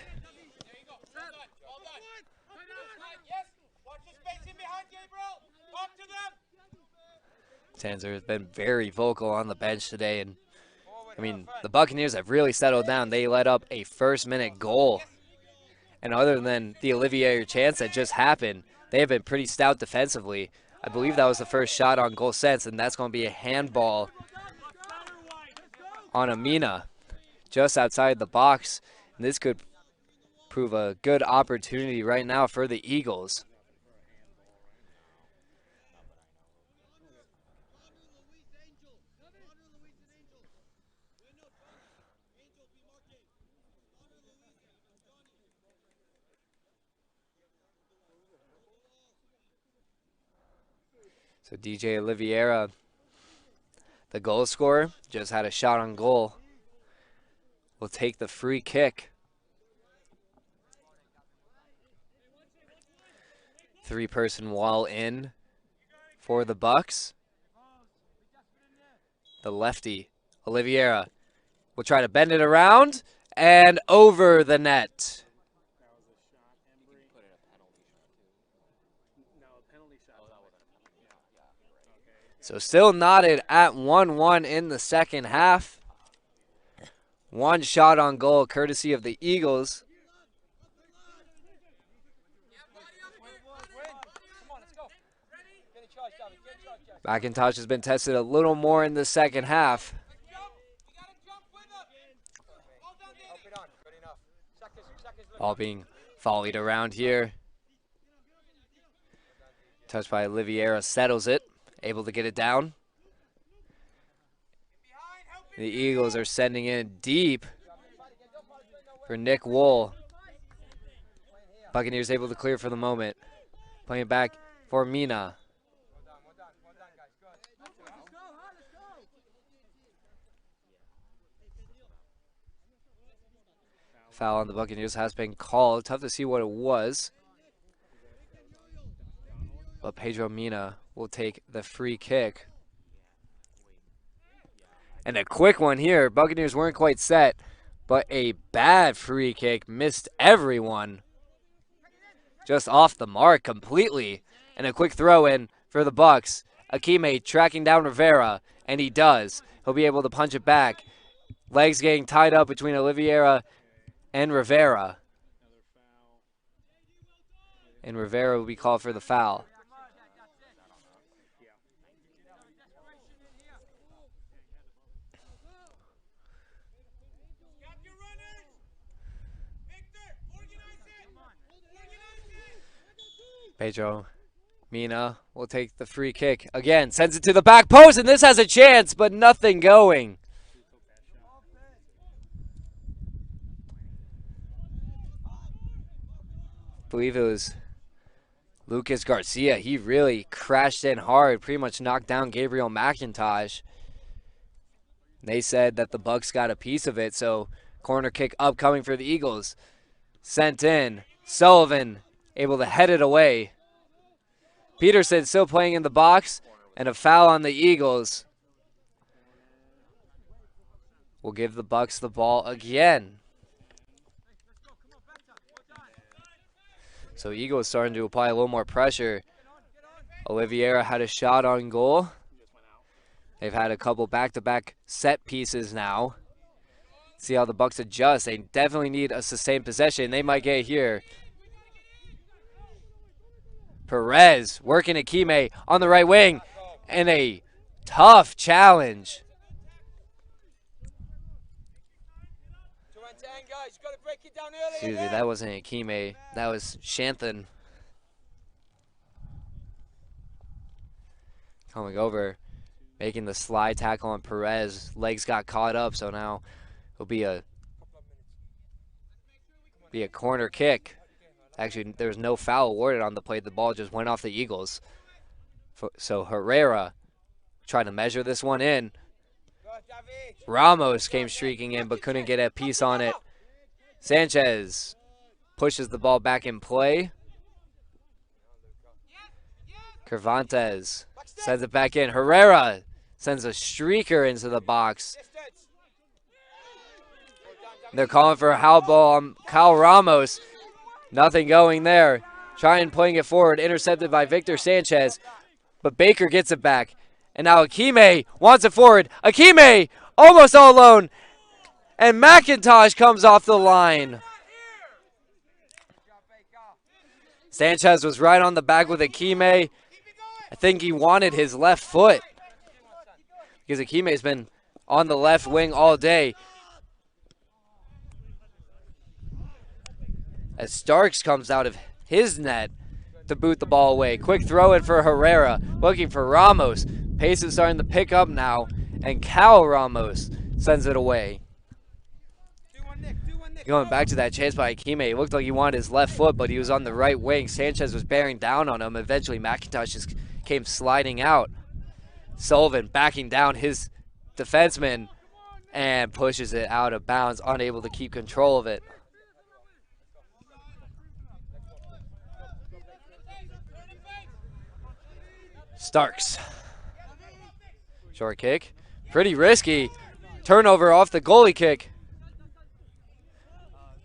Tanzer has been very vocal on the bench today, and I mean, the Buccaneers have really settled down. They let up a first-minute goal, and other than the Olivier chance that just happened, they have been pretty stout defensively. I believe that was the first shot on goal since, and that's going to be a handball on Amina just outside the box, and this could prove a good opportunity right now for the Eagles. So DJ Oliveira, the goal scorer, just had a shot on goal. Will take the free kick. 3-person wall in for the Bucks. The lefty, Oliveira, will try to bend it around and over the net. So still knotted at 1-1 in the second half. One shot on goal courtesy of the Eagles. McIntosh has been tested a little more in the second half. Ball being volleyed around here. Touched by Oliveira, settles it. Able to get it down. The Eagles are sending in deep for Nick Wool. Buccaneers able to clear for the moment. Playing it back for Mina. Foul on the Buccaneers has been called. Tough to see what it was. But Pedro Mina will take the free kick. And a quick one here. Buccaneers weren't quite set, but a bad free kick missed everyone. Just off the mark completely. And a quick throw in for the Bucks. Akime tracking down Rivera, and he does. He'll be able to punch it back. Legs getting tied up between Oliveira and Rivera. And Rivera will be called for the foul. Pedro Mina will take the free kick. Again, sends it to the back post, and this has a chance, but nothing going. I believe it was Lucas Garcia, he really crashed in hard, pretty much knocked down Gabriel McIntosh. They said that the Bucks got a piece of it, so corner kick upcoming for the Eagles. Sent in. Sullivan able to head it away. Peterson still playing in the box, and a foul on the Eagles. We'll give the Bucks the ball again. So Eagles starting to apply a little more pressure. Oliveira had a shot on goal. They've had a couple back-to-back set pieces now. See how the Bucks adjust. They definitely need a sustained possession. They might get here. Perez working Akime on the right wing. And a tough challenge. Excuse me, that wasn't Akime. That was Shanthan. Coming over, making the slide tackle on Perez. Legs got caught up, so now it'll be a corner kick. Actually, there was no foul awarded on the play. The ball just went off the Eagles. So Herrera tried to measure this one in. Ramos came streaking in but couldn't get a piece on it. Sanchez pushes the ball back in play. Cervantes sends it back in. Herrera sends a streaker into the box. They're calling for a foul ball on Cal Ramos. Nothing going there. Trying playing it forward. Intercepted by Victor Sanchez. But Baker gets it back. And now Akime wants it forward. Akime almost all alone. And McIntosh comes off the line. Sanchez was right on the back with Akime. I think he wanted his left foot, because Akime's been on the left wing all day. As Starks comes out of his net to boot the ball away. Quick throw in for Herrera, looking for Ramos. Pace is starting to pick up now, and Cal Ramos sends it away. Going back to that chance by Akime, it looked like he wanted his left foot, but he was on the right wing. Sanchez was bearing down on him. Eventually, McIntosh just came sliding out. Sullivan backing down his defenseman and pushes it out of bounds, unable to keep control of it. Starks. Short kick. Pretty risky. Turnover off the goalie kick.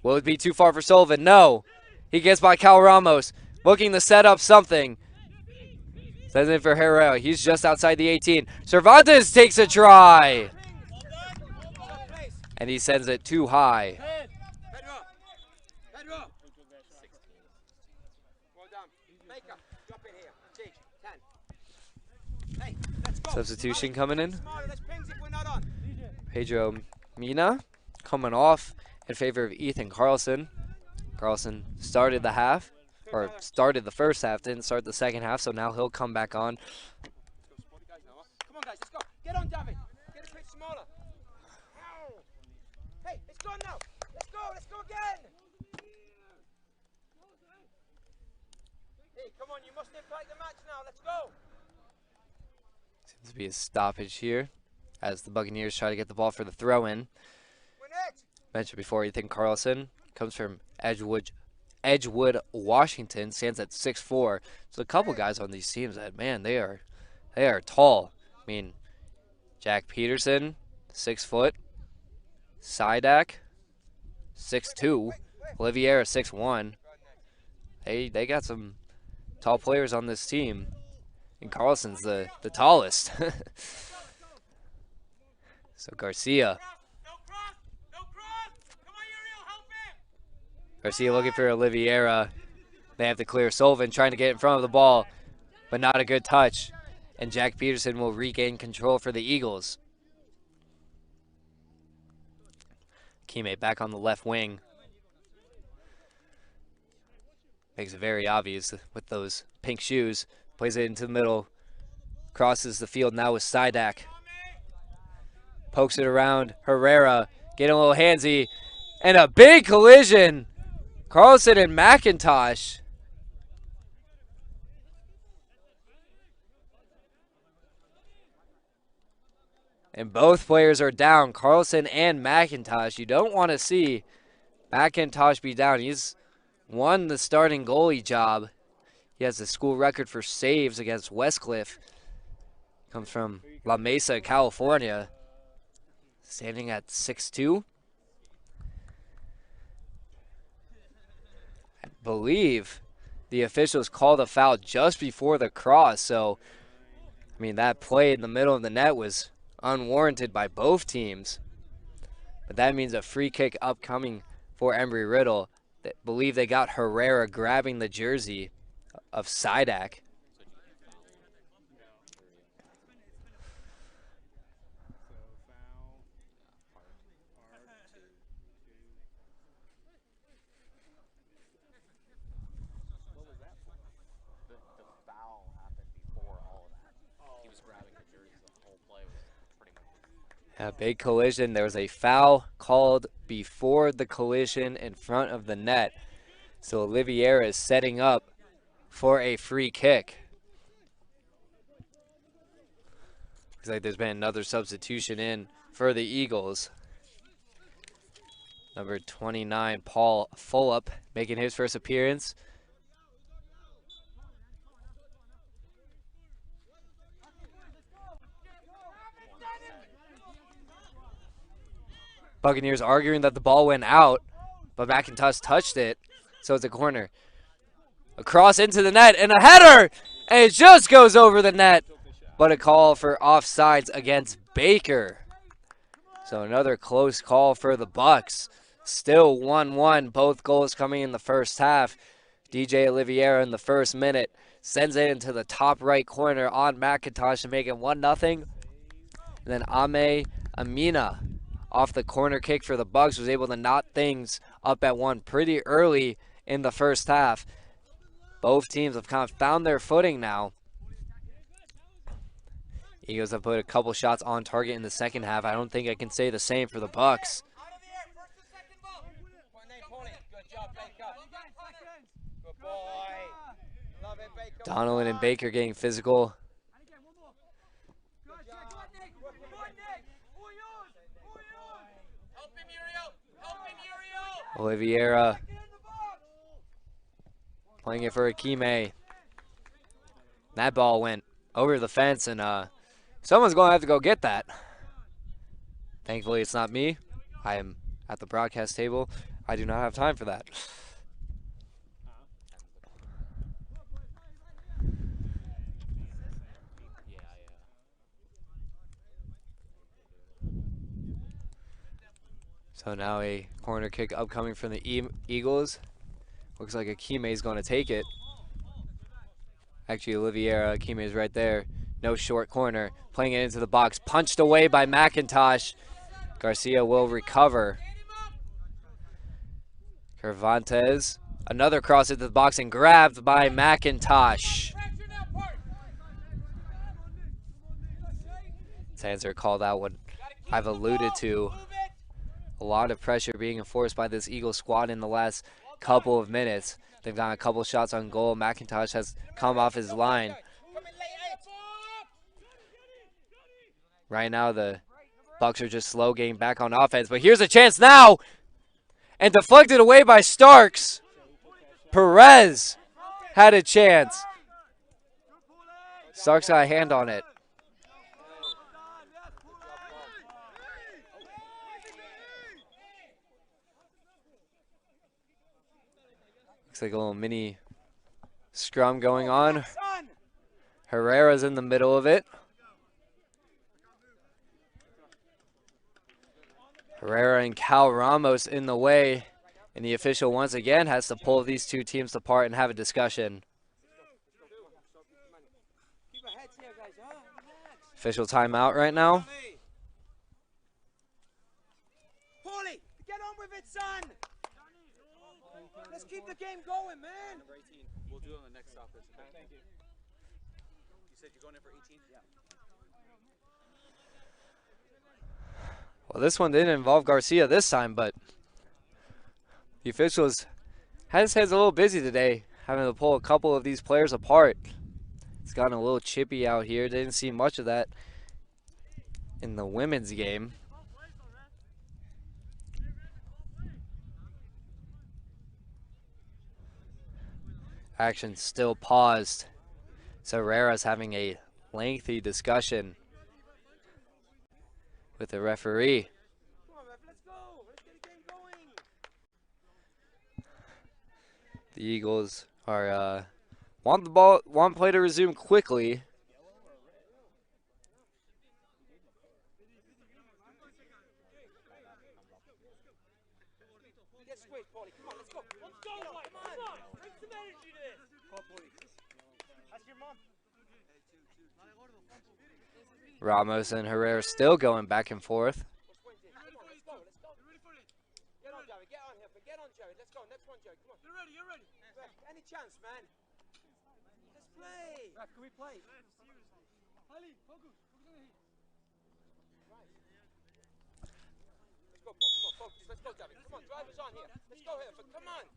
Will it be too far for Sullivan? No. He gets by Cal Ramos. Looking to set up something. Sends it for Herrera. He's just outside the 18. Cervantes takes a try. And he sends it too high. Substitution coming in. Pedro Mina coming off in favor of Ethan Carlson. Carlson started the half, or started the first half, didn't start the second half, so now he'll come back on. Come on, guys, let's go. Get on, David. Get a bit smaller. Hey, it's gone now. Let's go again. Hey, come on, you must impact the match now. Let's go. Seems to be a stoppage here as the Buccaneers try to get the ball for the throw-in. Mentioned before, Ethan Carlson comes from Edgewood, Washington, stands at 6'4". So a couple guys on these teams that, man, they are tall. I mean, Jack Peterson, 6 foot. Sidak, 6'2". Oliveira, 6'1". They got some tall players on this team. And Carlson's the tallest. So Garcia. Garcia looking for Oliveira. They have to clear. Sullivan trying to get in front of the ball, but not a good touch. And Jack Peterson will regain control for the Eagles. Kime back on the left wing. Makes it very obvious with those pink shoes. Plays it into the middle. Crosses the field now with Sidak. Pokes it around. Herrera getting a little handsy. And a big collision. Carlson and McIntosh. And both players are down, Carlson and McIntosh. You don't want to see McIntosh be down. He's won the starting goalie job. He has the school record for saves against Westcliff. Comes from La Mesa, California. Standing at 6'2". I believe the officials called a foul just before the cross. So, I mean, that play in the middle of the net was unwarranted by both teams. But that means a free kick upcoming for Embry Riddle. They believe they got Herrera grabbing the jersey of Sidak. A big collision. There was a foul called before the collision in front of the net. So Oliveira is setting up for a free kick. Looks like there's been another substitution in for the Eagles. Number 29, Paul Fulop, making his first appearance. Buccaneers arguing that the ball went out, but McIntosh touched it, so it's a corner. A cross into the net, and a header! And it just goes over the net, but a call for offsides against Baker. So another close call for the Bucks. Still 1-1, both goals coming in the first half. DJ Oliveira in the first minute sends it into the top right corner on McIntosh to make it 1-0. And then Ame Amina, off the corner kick for the Bucks, was able to knot things up at 1 pretty early in the first half. Both teams have kind of found their footing now. Eagles have put a couple shots on target in the second half. I don't think I can say the same for the Bucks. Donovan and Baker getting physical. Oliveira playing it for Akime. That ball went over the fence, and someone's going to have to go get that. Thankfully, it's not me. I am at the broadcast table. I do not have time for that. So now a corner kick upcoming from the Eagles. Looks like Akime is going to take it. Actually, Oliveira, Akime is right there. No short corner. Playing it into the box. Punched away by McIntosh. Garcia will recover. Cervantes. Another cross into the box and grabbed by McIntosh. His hands are called out, what I've alluded to. A lot of pressure being enforced by this Eagles squad in the last couple of minutes. They've gotten a couple shots on goal. McIntosh has come off his line. Right now, the Bucks are just slow getting back on offense. But here's a chance now! And deflected away by Starks. Perez had a chance. Starks got a hand on it. Looks like a little mini scrum going on. Herrera's in the middle of it. Herrera and Cal Ramos in the way. And the official once again has to pull these two teams apart and have a discussion. Official timeout right now. Paulie, get on with it, son! Let's keep the game going, man! Number 18. We'll do it on the next stoppage. Okay? Thank you. You said you're going in for 18? Yeah. Well, this one didn't involve Garcia this time, but the officials had his hands a little busy today, having to pull a couple of these players apart. It's gotten a little chippy out here. Didn't see much of that in the women's game. Action still paused. So Herrera's having a lengthy discussion with the referee. Come on, ref, let's go. Let's get the game going. The Eagles are want play to resume quickly. Get squeezed, Paulie. Come on, let's go. Let's go, Mike. Come on. Bring some energy to this. Call Paulie. That's your mom. Ramos and Herrera still going back and forth. Come on, let's go. Let's go. Get on, Jared. Get on here. Get on, Jared. Let's go. Next one, Jared. Come on. You're ready. You're ready. Ref, any chance, man? Let's play. Ref, can we play? Ali, focus. Let's go, Paul. Come on, focus. Let's go, Jared. Come on, drivers on here. Let's go here. Come on.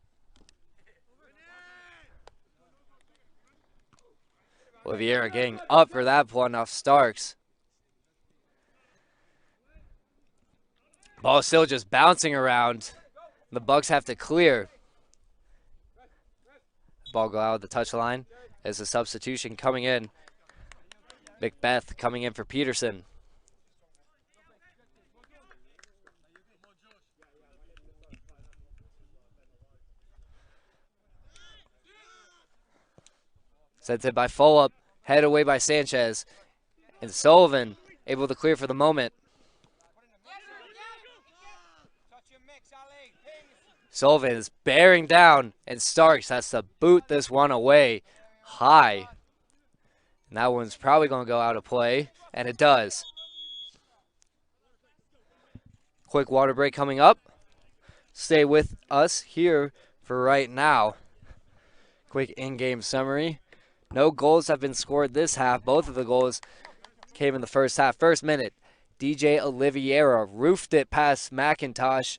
Oliveira getting up for that one off Starks. Ball still just bouncing around. The Bucks have to clear. Ball go out the touchline as a substitution coming in. Macbeth coming in for Peterson. Sent it by Fulop, head away by Sanchez. And Sullivan able to clear for the moment. Sullivan is bearing down, and Starks has to boot this one away high. And that one's probably going to go out of play, and it does. Quick water break coming up. Stay with us here for right now. Quick in-game summary. No goals have been scored this half. Both of the goals came in the first half. First minute, DJ Oliveira roofed it past McIntosh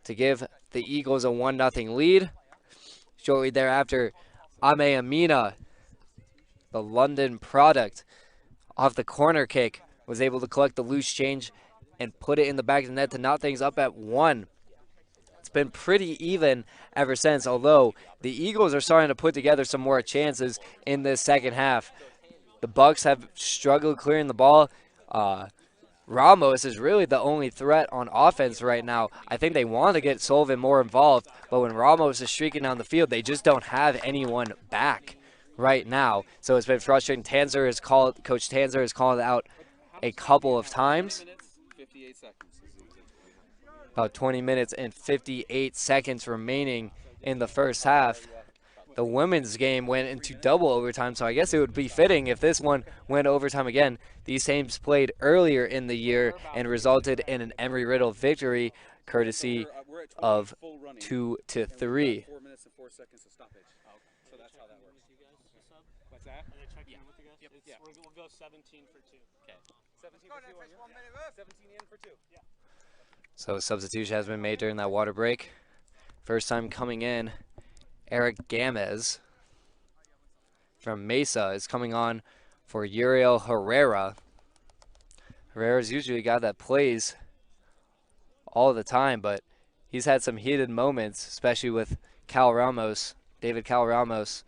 to give the Eagles a 1-0 lead. Shortly thereafter, Ame Amina, the London product, off the corner kick, was able to collect the loose change and put it in the back of the net to knot things up at 1. It's been pretty even ever since, although the Eagles are starting to put together some more chances in this second half. The Bucks have struggled clearing the ball. Ramos is really the only threat on offense right now. I think they want to get Sullivan more involved, but when Ramos is streaking down the field, they just don't have anyone back right now. So it's been frustrating. Coach Tanzer has called out a couple of times. 58 seconds. About 20 minutes and 58 seconds remaining in the first half. The women's game went into double overtime, so I guess it would be fitting if this one went overtime again. These teams played earlier in the year and resulted in an Embry Riddle victory, courtesy of 2-3. 4 minutes and 4 seconds of stoppage. So that's how that works. What's that? Yeah. We'll go 17 for 2. Okay. 17 for 2 on you? 17 in for 2. Yeah. So a substitution has been made during that water break. First time coming in, Eric Gamez from Mesa is coming on for Uriel Herrera. Herrera's usually a guy that plays all the time, but he's had some heated moments, especially with David Cal Ramos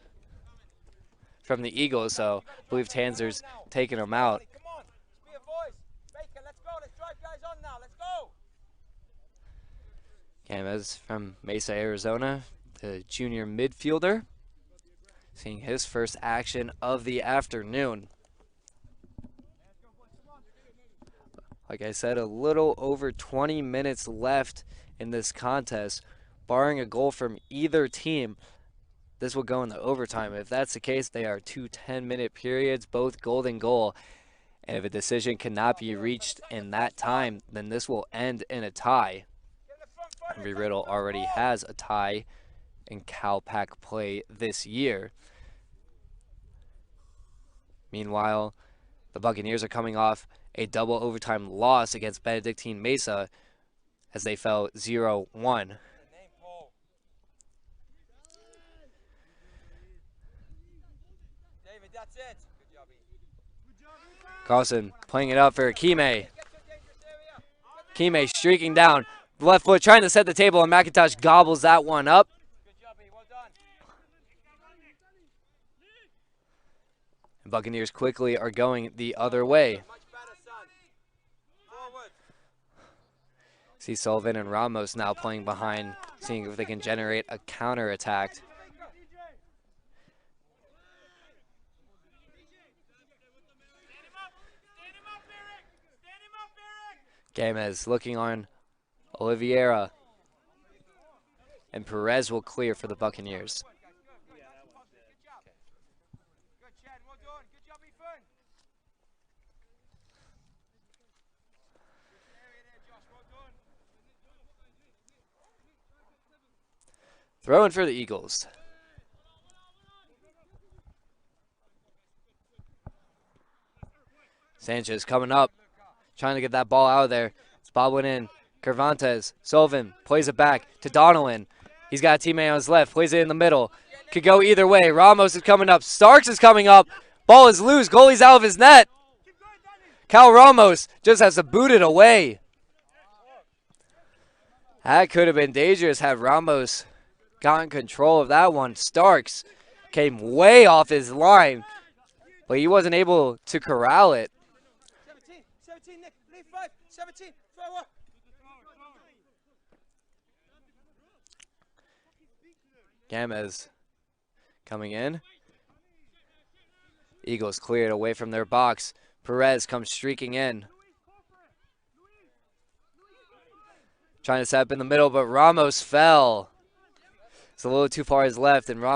from the Eagles, so I believe Tanzer's taking him out. Come on, be a voice. Baker, let's go. Let's drive guys on now. Let's go. Gamez from Mesa, Arizona, the junior midfielder, seeing his first action of the afternoon. Like I said, a little over 20 minutes left in this contest. Barring a goal from either team, this will go into overtime. If that's the case, they are 2 10-minute periods, both golden goal. And if a decision cannot be reached in that time, then this will end in a tie. Embry Riddle already has a tie in Cal Pac play this year. Meanwhile, the Buccaneers are coming off a double overtime loss against Benedictine Mesa as they fell 0-1. David, that's it. Good job, Carlson playing it up for Kime. Kime streaking down. Left foot trying to set the table, and McIntosh gobbles that one up. Good job, E. Well done. And Buccaneers quickly are going the other way. Much better, son. Forward. See Sullivan and Ramos now playing behind, seeing if they can generate a counter attack. Gamez looking on Oliveira. And Perez will clear for the Buccaneers. Good, Chad. Well done. Good job, Ethan. Area there, Josh. Well done. Throwing for the Eagles. Sanchez coming up, trying to get that ball out of there. It's bobbling in. Cervantes, Sullivan plays it back to Donnellan. He's got a teammate on his left, plays it in the middle. Could go either way. Ramos is coming up. Starks is coming up. Ball is loose. Goalie's out of his net. Cal Ramos just has to boot it away. That could have been dangerous had Ramos gotten control of that one. Starks came way off his line, but he wasn't able to corral it. 17, Nick. Leave 5. 17. Throw up. Gamez coming in. Eagles cleared away from their box. Perez comes streaking in. Trying to set up in the middle, but Ramos fell. It's a little too far his left, and Ramos